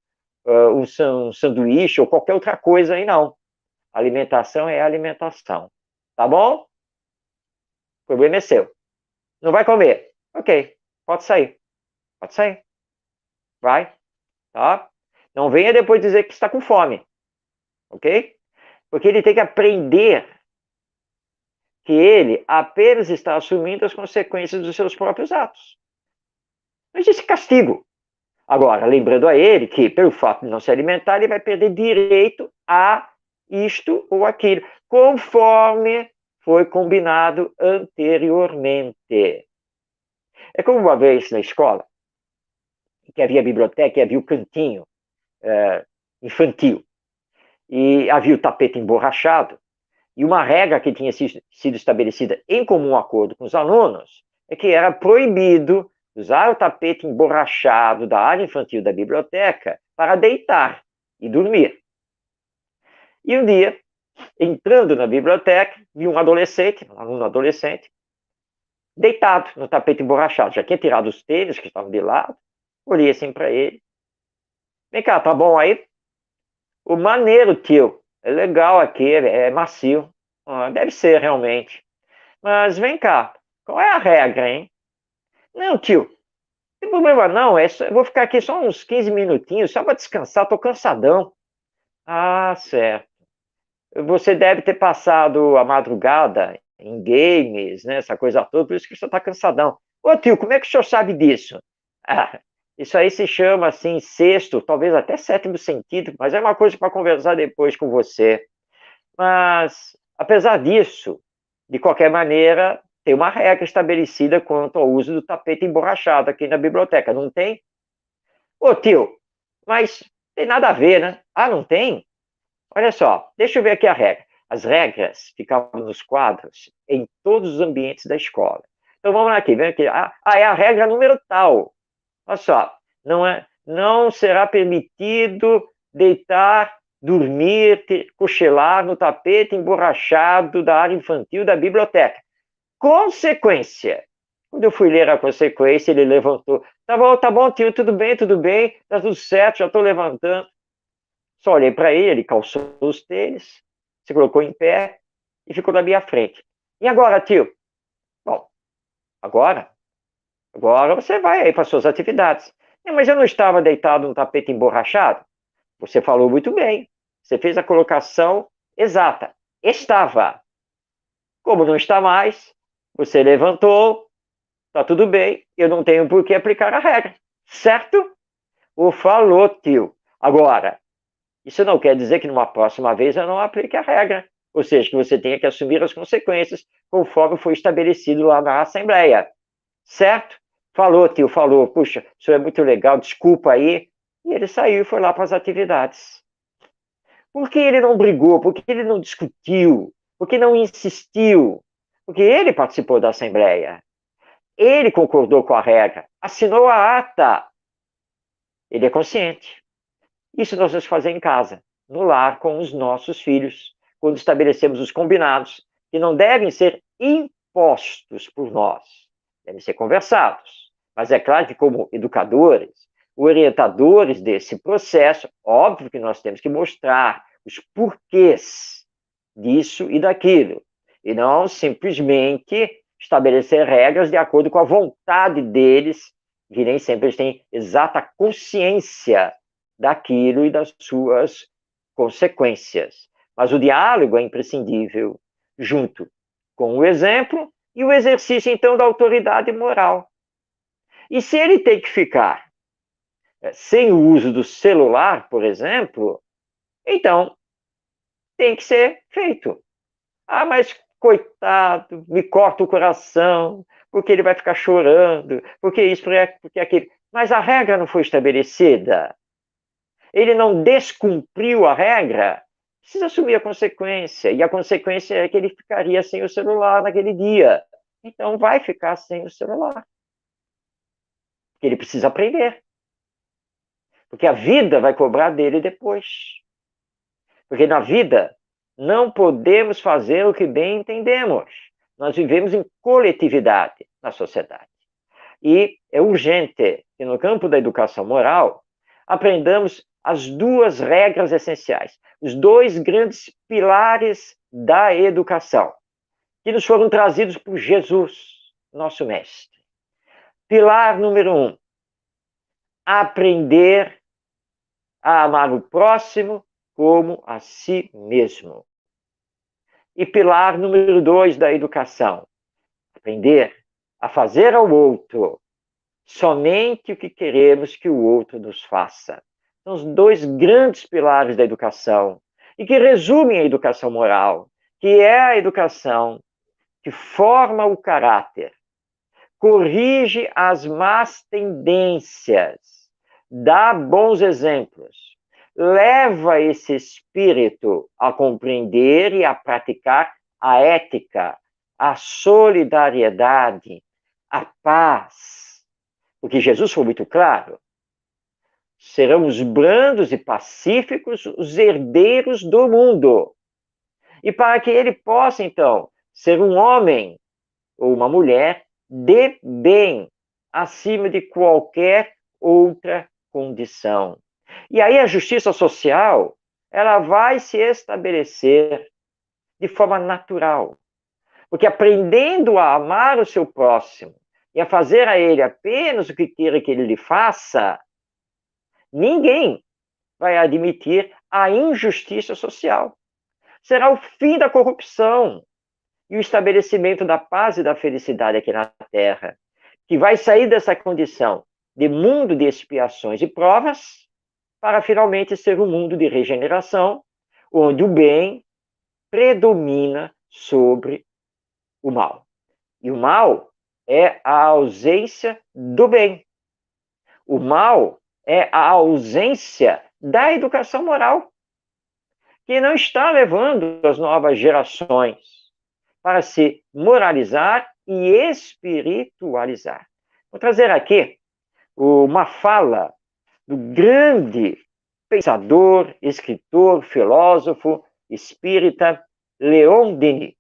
[SPEAKER 2] um sanduíche ou qualquer outra coisa aí, não. Alimentação é alimentação. Tá bom? O problema é seu. Não vai comer? Ok, pode sair. Pode sair. Vai, tá? Não venha depois dizer que está com fome. Ok? Porque ele tem que aprender que ele apenas está assumindo as consequências dos seus próprios atos. Não existe castigo. Agora, lembrando a ele que, pelo fato de não se alimentar, ele vai perder direito a isto ou aquilo, conforme foi combinado anteriormente. É como uma vez na escola, que havia a biblioteca e havia o cantinho infantil, e havia o tapete emborrachado, e uma regra que tinha sido estabelecida em comum acordo com os alunos é que era proibido usar o tapete emborrachado da área infantil da biblioteca para deitar e dormir. E um dia, entrando na biblioteca, vi um adolescente, um aluno adolescente, deitado no tapete emborrachado. Já tinha tirado os tênis que estavam de lado, olhei assim para ele. Vem cá, tá bom aí? O maneiro, tio. É legal aqui, é macio. Deve ser, realmente. Mas vem cá, qual é a regra, hein? Não, tio, não tem problema não. Eu vou ficar aqui só uns 15 minutinhos, só para descansar, tô cansadão. Ah, certo. Você deve ter passado a madrugada em games, né, essa coisa toda, por isso que o senhor está cansadão. Ô tio, como é que o senhor sabe disso? Ah, isso aí se chama, assim, sexto, talvez até sétimo sentido, mas é uma coisa para conversar depois com você. Mas, apesar disso, de qualquer maneira, tem uma regra estabelecida quanto ao uso do tapete emborrachado aqui na biblioteca, não tem? Ô tio, mas tem nada a ver, né? Ah, não tem? Olha só, deixa eu ver aqui a regra. As regras ficavam nos quadros em todos os ambientes da escola. Então vamos lá aqui, vem aqui. É a regra número tal. Olha só, não será permitido deitar, dormir, cochilar no tapete emborrachado da área infantil da biblioteca. Consequência. Quando eu fui ler a consequência, ele levantou. Tá bom, tio, tudo bem, tá tudo certo, já estou levantando. Só olhei para ele calçou os tênis, se colocou em pé e ficou na minha frente. E agora, tio? Bom, agora você vai aí para suas atividades. Mas eu não estava deitado no tapete emborrachado? Você falou muito bem. Você fez a colocação exata. Estava. Como não está mais, você levantou, tá tudo bem, eu não tenho por que aplicar a regra. Certo? O falou, tio. Agora, isso não quer dizer que numa próxima vez eu não aplique a regra. Ou seja, que você tenha que assumir as consequências conforme foi estabelecido lá na Assembleia. Certo? Falou, tio, falou. Puxa, isso é muito legal, desculpa aí. E ele saiu e foi lá para as atividades. Por que ele não brigou? Por que ele não discutiu? Por que não insistiu? Porque ele participou da Assembleia. Ele concordou com a regra. Assinou a ata. Ele é consciente. Isso nós vamos fazer em casa, no lar, com os nossos filhos, quando estabelecemos os combinados, que não devem ser impostos por nós, devem ser conversados. Mas é claro que, como educadores, orientadores desse processo, óbvio que nós temos que mostrar os porquês disso e daquilo, e não simplesmente estabelecer regras de acordo com a vontade deles, que nem sempre eles têm exata consciência daquilo e das suas consequências. Mas o diálogo é imprescindível, junto com o exemplo e o exercício, então, da autoridade moral. E se ele tem que ficar sem o uso do celular, por exemplo, então tem que ser feito. Ah, mas coitado, me corta o coração, porque ele vai ficar chorando, porque isso, porque aquilo. Mas a regra não foi estabelecida. Ele não descumpriu a regra, precisa assumir a consequência. E a consequência é que ele ficaria sem o celular naquele dia. Então vai ficar sem o celular. Porque ele precisa aprender. Porque a vida vai cobrar dele depois. Porque na vida Não podemos fazer o que bem entendemos. Nós vivemos em coletividade na sociedade. E é urgente que no campo da educação moral aprendamos as duas regras essenciais, os dois grandes pilares da educação, que nos foram trazidos por Jesus, nosso mestre. Pilar número 1, aprender a amar o próximo como a si mesmo. E pilar número 2 da educação, aprender a fazer ao outro somente o que queremos que o outro nos faça. São os dois grandes pilares da educação e que resumem a educação moral, que é a educação que forma o caráter, corrige as más tendências, dá bons exemplos, leva esse espírito a compreender e a praticar a ética, a solidariedade, a paz. Porque Jesus foi muito claro: serão os brandos e pacíficos os herdeiros do mundo. E para que ele possa, então, ser um homem ou uma mulher de bem, acima de qualquer outra condição. E aí a justiça social, ela vai se estabelecer de forma natural. Porque aprendendo a amar o seu próximo e a fazer a ele apenas o que queira que ele lhe faça, ninguém vai admitir a injustiça social. Será o fim da corrupção e o estabelecimento da paz e da felicidade aqui na Terra, que vai sair dessa condição de mundo de expiações e provas para finalmente ser um mundo de regeneração, onde o bem predomina sobre o mal. E o mal é a ausência do bem. O mal é a ausência da educação moral, que não está levando as novas gerações para se moralizar e espiritualizar. Vou trazer aqui uma fala do grande pensador, escritor, filósofo, espírita, Leon Denis,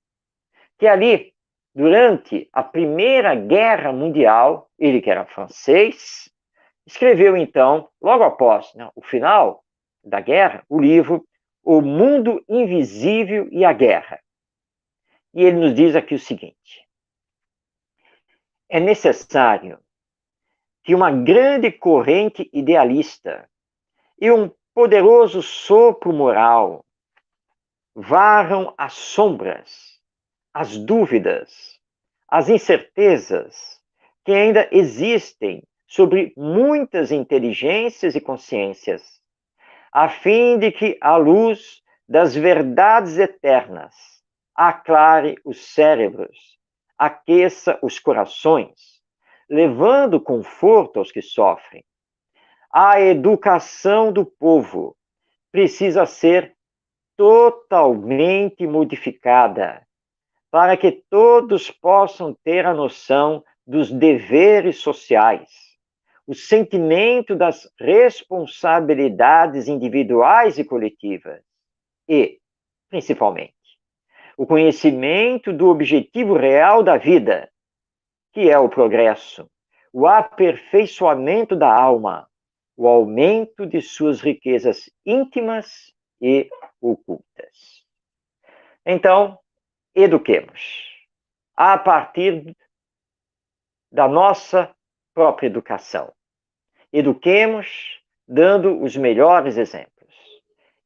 [SPEAKER 2] que ali, durante a Primeira Guerra Mundial, ele que era francês, escreveu então, logo após o final da guerra, o livro O Mundo Invisível e a Guerra. E ele nos diz aqui o seguinte: é necessário que uma grande corrente idealista e um poderoso sopro moral varram as sombras, as dúvidas, as incertezas que ainda existem sobre muitas inteligências e consciências, a fim de que a luz das verdades eternas aclare os cérebros, aqueça os corações, levando conforto aos que sofrem. A educação do povo precisa ser totalmente modificada para que todos possam ter a noção dos deveres sociais, o sentimento das responsabilidades individuais e coletivas e, principalmente, o conhecimento do objetivo real da vida, que é o progresso, o aperfeiçoamento da alma, o aumento de suas riquezas íntimas e ocultas. Então, eduquemos a partir da nossa própria educação. Eduquemos dando os melhores exemplos.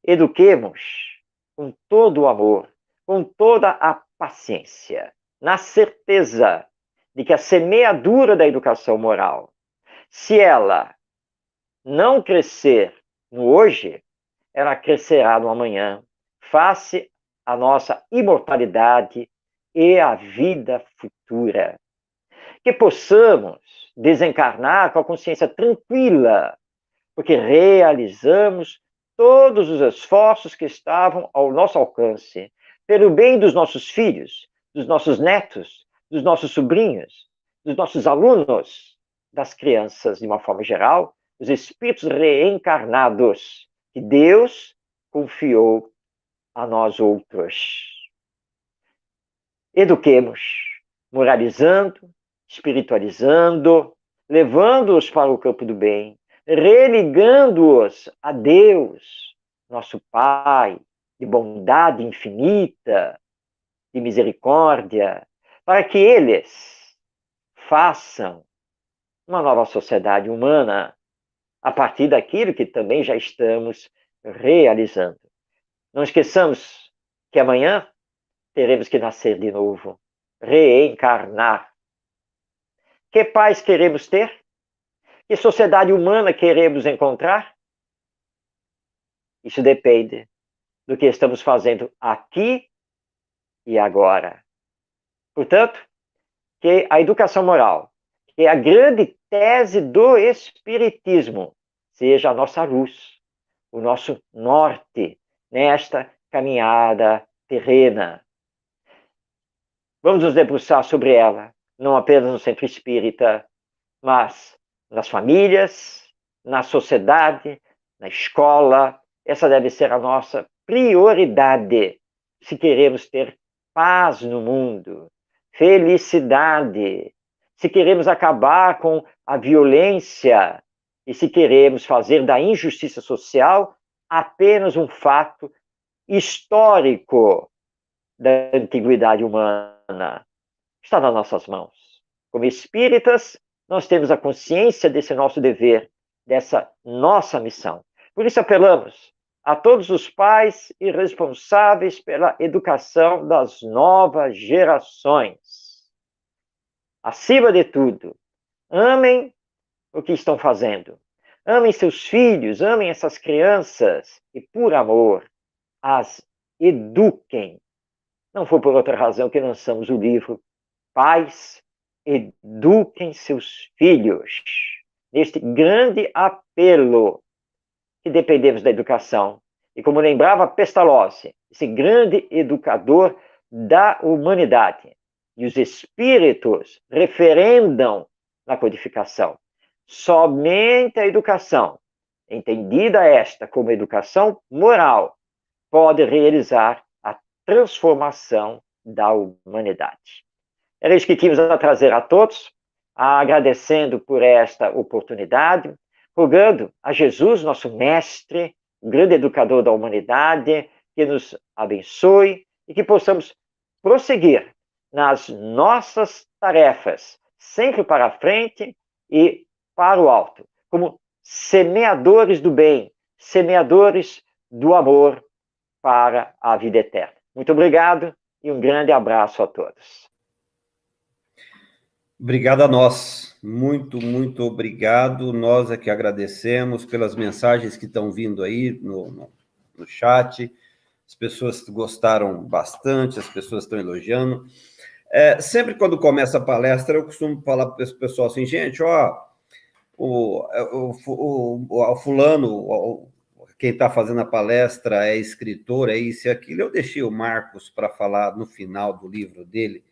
[SPEAKER 2] Eduquemos com todo o amor, com toda a paciência, na certeza de que a semeadura da educação moral, se ela não crescer no hoje, ela crescerá no amanhã, face à nossa imortalidade e à vida futura. Que possamos desencarnar com a consciência tranquila, porque realizamos todos os esforços que estavam ao nosso alcance, pelo bem dos nossos filhos, dos nossos netos, dos nossos sobrinhos, dos nossos alunos, das crianças de uma forma geral, os espíritos reencarnados que Deus confiou a nós outros. Eduquemos, moralizando, espiritualizando, levando-os para o campo do bem, religando-os a Deus, nosso Pai, de bondade infinita, de misericórdia, para que eles façam uma nova sociedade humana a partir daquilo que também já estamos realizando. Não esqueçamos que amanhã teremos que nascer de novo, reencarnar. Que paz queremos ter? Que sociedade humana queremos encontrar? Isso depende do que estamos fazendo aqui e agora. Portanto, que a educação moral, que é a grande tese do Espiritismo, seja a nossa luz, o nosso norte nesta caminhada terrena. Vamos nos debruçar sobre ela, não apenas no centro espírita, mas nas famílias, na sociedade, na escola. Essa deve ser a nossa prioridade, se queremos ter paz no mundo, felicidade, se queremos acabar com a violência e se queremos fazer da injustiça social apenas um fato histórico da antiguidade humana. Está nas nossas mãos. Como espíritas, nós temos a consciência desse nosso dever, dessa nossa missão. Por isso apelamos a todos os pais e responsáveis pela educação das novas gerações. Acima de tudo, amem o que estão fazendo. Amem seus filhos, amem essas crianças e, por amor, as eduquem. Não foi por outra razão que lançamos o livro Pais, eduquem seus filhos. Neste grande apelo que dependemos da educação. E como lembrava Pestalozzi, esse grande educador da humanidade. E os espíritos referendam na codificação. Somente a educação, entendida esta como educação moral, pode realizar a transformação da humanidade. Era isso que tínhamos a trazer a todos, agradecendo por esta oportunidade, rogando a Jesus, nosso mestre, o grande educador da humanidade, que nos abençoe e que possamos prosseguir nas nossas tarefas, sempre para a frente e para o alto, como semeadores do bem, semeadores do amor para a vida eterna. Muito obrigado e um grande abraço a todos.
[SPEAKER 1] Obrigado a nós, muito, muito obrigado. Nós é que agradecemos pelas mensagens que estão vindo aí no chat. As pessoas gostaram bastante, as pessoas estão elogiando. Sempre quando começa a palestra, eu costumo falar para o pessoal assim, gente, o fulano, quem está fazendo a palestra é escritor, é isso e aquilo. Eu deixei o Marcos para falar no final do livro dele,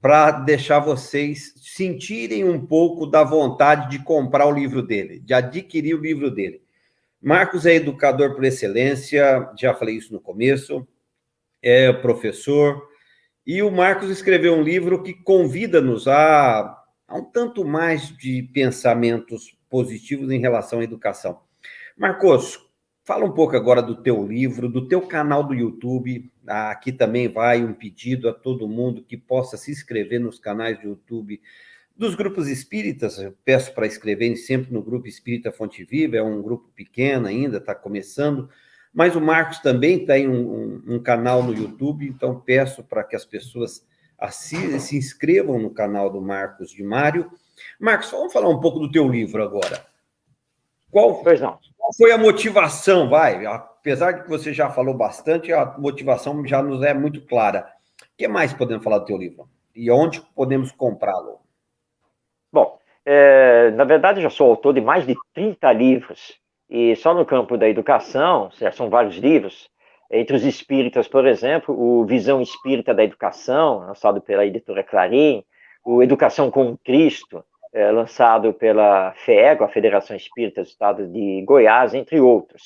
[SPEAKER 1] para deixar vocês sentirem um pouco da vontade de comprar o livro dele, de adquirir o livro dele. Marcos é educador por excelência, já falei isso no começo, é professor, e o Marcos escreveu um livro que convida-nos a um tanto mais de pensamentos positivos em relação à educação. Marcos, fala um pouco agora do teu livro, do teu canal do YouTube. Aqui também vai um pedido a todo mundo que possa se inscrever nos canais do YouTube dos grupos espíritas. Eu peço para inscreverem sempre no Grupo Espírita Fonte Viva, é um grupo pequeno ainda, está começando, mas o Marcos também tem um canal no YouTube, então peço para que as pessoas se inscrevam no canal do Marcos de Mário. Marcos, vamos falar um pouco do teu livro agora. Qual foi a motivação, vai? Apesar de que você já falou bastante, a motivação já nos é muito clara. O que mais podemos falar do teu livro? E onde podemos comprá-lo?
[SPEAKER 2] Bom, na verdade, eu já sou autor de mais de 30 livros, e só no campo da educação, já são vários livros. Entre os espíritas, por exemplo, o Visão Espírita da Educação, lançado pela editora Clarim, o Educação com Cristo, lançado pela FEGO, a Federação Espírita do Estado de Goiás, entre outros.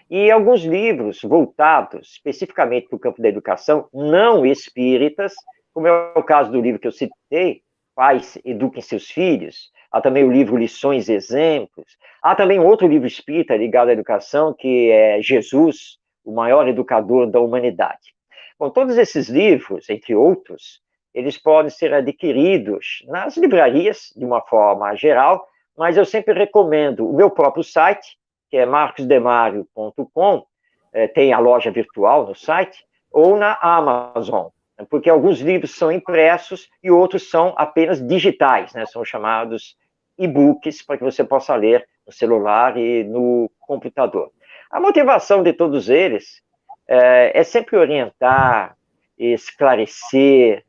[SPEAKER 2] e alguns livros voltados especificamente para o campo da educação, não espíritas, como é o caso do livro que eu citei, Pais Eduquem Seus Filhos. Há também o livro Lições e Exemplos. Há também outro livro espírita ligado à educação, que é Jesus, o maior educador da humanidade. Bom, todos esses livros, entre outros, eles podem ser adquiridos nas livrarias, de uma forma geral, mas eu sempre recomendo o meu próprio site, que é marcosdemario.com, tem a loja virtual no site, ou na Amazon, porque alguns livros são impressos e outros são apenas digitais, né? São chamados e-books, para que você possa ler no celular e no computador. A motivação de todos eles é sempre orientar, esclarecer,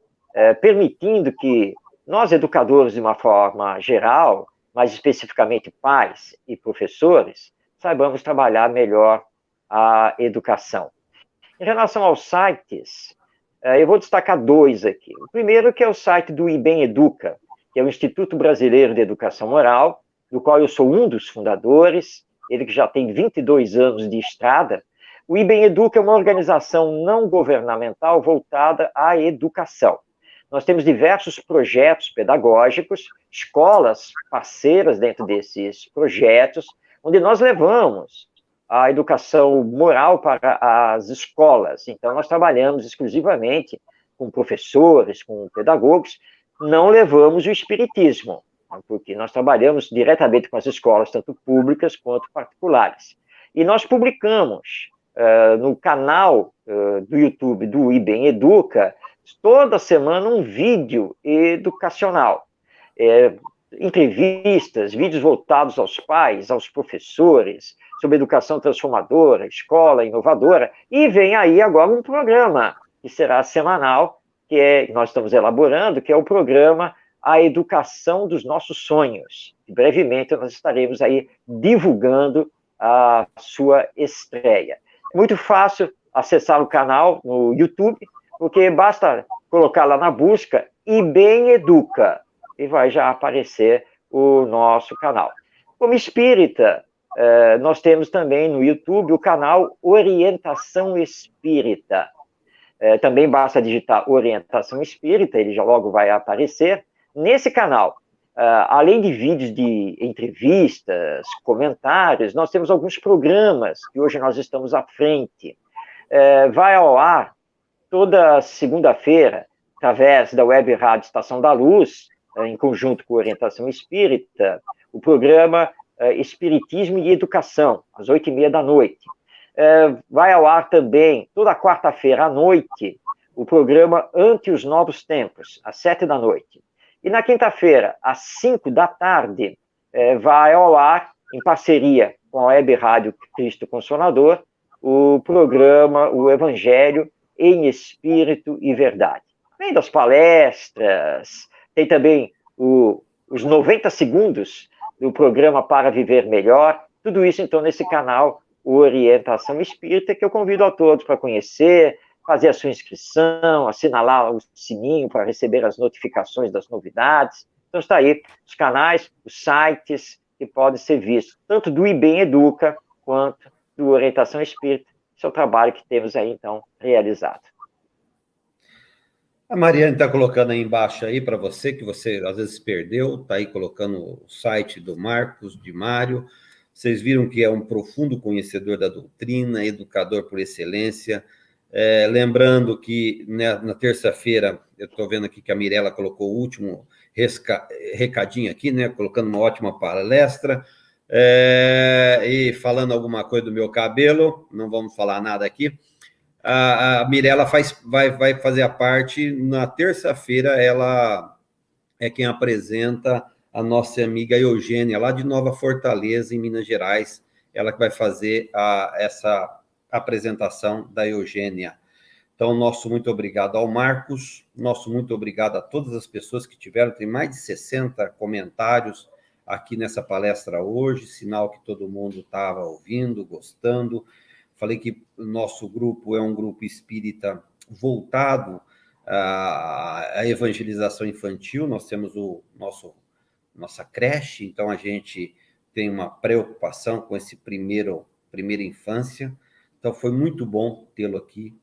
[SPEAKER 2] permitindo que nós, educadores, de uma forma geral, mais especificamente pais e professores, saibamos trabalhar melhor a educação. Em relação aos sites, eu vou destacar dois aqui. O primeiro que é o site do IBEM Educa, que é o Instituto Brasileiro de Educação Moral, do qual eu sou um dos fundadores, ele que já tem 22 anos de estrada. O IBEM Educa é uma organização não governamental voltada à educação. Nós temos diversos projetos pedagógicos, escolas parceiras dentro desses projetos, onde nós levamos a educação moral para as escolas. Então, nós trabalhamos exclusivamente com professores, com pedagogos, não levamos o espiritismo, porque nós trabalhamos diretamente com as escolas, tanto públicas quanto particulares. E nós publicamos no canal do YouTube do IBEM Educa, toda semana um vídeo educacional. Entrevistas, vídeos voltados aos pais, aos professores, sobre educação transformadora, escola inovadora, e vem aí agora um programa que será semanal, que nós estamos elaborando, que é o programa A Educação dos Nossos Sonhos. E brevemente nós estaremos aí divulgando a sua estreia. É muito fácil acessar o canal no YouTube, porque basta colocar lá na busca IBEM Educa, e vai já aparecer o nosso canal. Como espírita, nós temos também no YouTube o canal Orientação Espírita. Também basta digitar Orientação Espírita, ele já logo vai aparecer. Nesse canal, além de vídeos de entrevistas, comentários, nós temos alguns programas que hoje nós estamos à frente. Vai ao ar toda segunda-feira, através da Web Rádio Estação da Luz, em conjunto com a Orientação Espírita, o programa Espiritismo e Educação, às 8h30 da noite. Vai ao ar também, toda quarta-feira à noite, o programa Ante os Novos Tempos, às 7 da noite. E na quinta-feira, às 5 da tarde, vai ao ar, em parceria com a Web Rádio Cristo Consolador, o programa O Evangelho em Espírito e Verdade. Além das palestras, tem também os 90 segundos do programa Para Viver Melhor, tudo isso, então, nesse canal Orientação Espírita, que eu convido a todos para conhecer, fazer a sua inscrição, assinalar o sininho para receber as notificações das novidades. Então, está aí os canais, os sites que podem ser vistos, tanto do IBEM Educa, quanto do Orientação Espírita. Esse é o trabalho que temos aí, então, realizado.
[SPEAKER 1] A Mariane está colocando aí embaixo aí para você, que você às vezes perdeu, está aí colocando o site do Marcos, de Mário. Vocês viram que é um profundo conhecedor da doutrina, educador por excelência. Lembrando que na terça-feira, eu estou vendo aqui que a Mirella colocou o último recadinho aqui, né? Colocando uma ótima palestra. E falando alguma coisa do meu cabelo, não vamos falar nada aqui. A Mirella vai fazer a parte, na terça-feira, ela é quem apresenta a nossa amiga Eugênia, lá de Nova Fortaleza, em Minas Gerais, ela que vai fazer essa apresentação da Eugênia. Então, nosso muito obrigado ao Marcos, nosso muito obrigado a todas as pessoas que tiveram, tem mais de 60 comentários aqui nessa palestra hoje, sinal que todo mundo estava ouvindo, gostando. Falei que o nosso grupo é um grupo espírita voltado à evangelização infantil. Nós temos nossa creche, então a gente tem uma preocupação com esse primeiro primeira infância, então foi muito bom tê-lo aqui.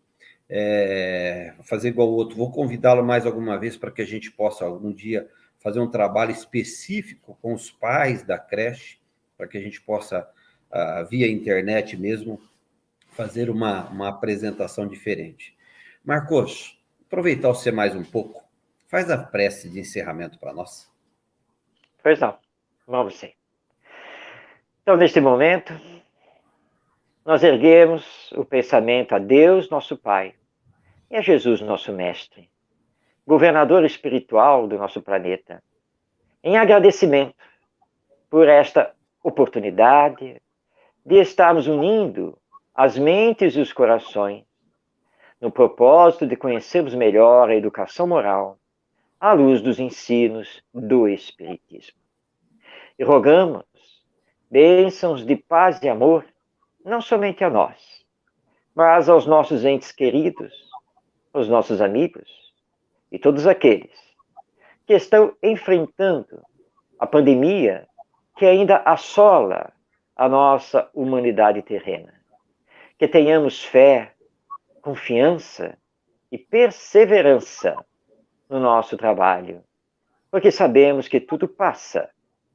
[SPEAKER 1] Vou fazer igual o outro, vou convidá-lo mais alguma vez para que a gente possa, algum dia, fazer um trabalho específico com os pais da creche, para que a gente possa, via internet mesmo, fazer uma apresentação diferente. Marcos, aproveitar você mais um pouco, faz a prece de encerramento para nós.
[SPEAKER 2] Pois não, vamos sim. Então, neste momento, nós erguemos o pensamento a Deus, nosso Pai, e a Jesus, nosso Mestre, governador espiritual do nosso planeta, em agradecimento por esta oportunidade de estarmos unindo as mentes e os corações no propósito de conhecermos melhor a educação moral à luz dos ensinos do Espiritismo. E rogamos bênçãos de paz e amor, não somente a nós, mas aos nossos entes queridos, aos nossos amigos e todos aqueles que estão enfrentando a pandemia que ainda assola a nossa humanidade terrena. Que tenhamos fé, confiança e perseverança no nosso trabalho, porque sabemos que tudo passa,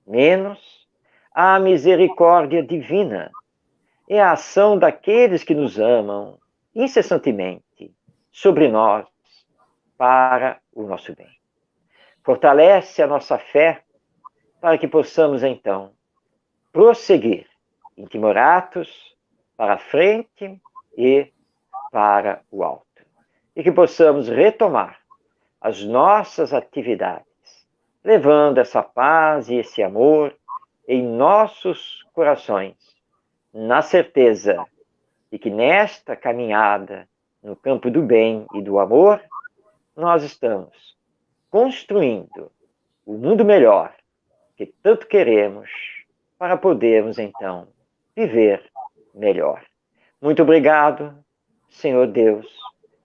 [SPEAKER 2] menos a misericórdia divina e a ação daqueles que nos amam incessantemente sobre nós para o nosso bem. Fortalece a nossa fé para que possamos, então, prosseguir intimoratos para a frente e para o alto. E que possamos retomar as nossas atividades, levando essa paz e esse amor em nossos corações, na certeza de que nesta caminhada, no campo do bem e do amor, nós estamos construindo o mundo melhor que tanto queremos para podermos, então, viver melhor. Muito obrigado, Senhor Deus,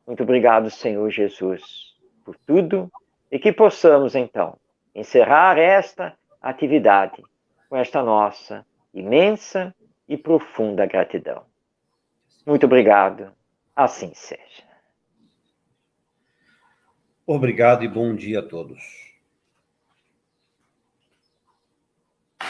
[SPEAKER 2] muito obrigado, Senhor Jesus, por tudo e que possamos, então, encerrar esta atividade com esta nossa imensa e profunda gratidão. Muito obrigado, assim seja.
[SPEAKER 1] Obrigado e bom dia a todos.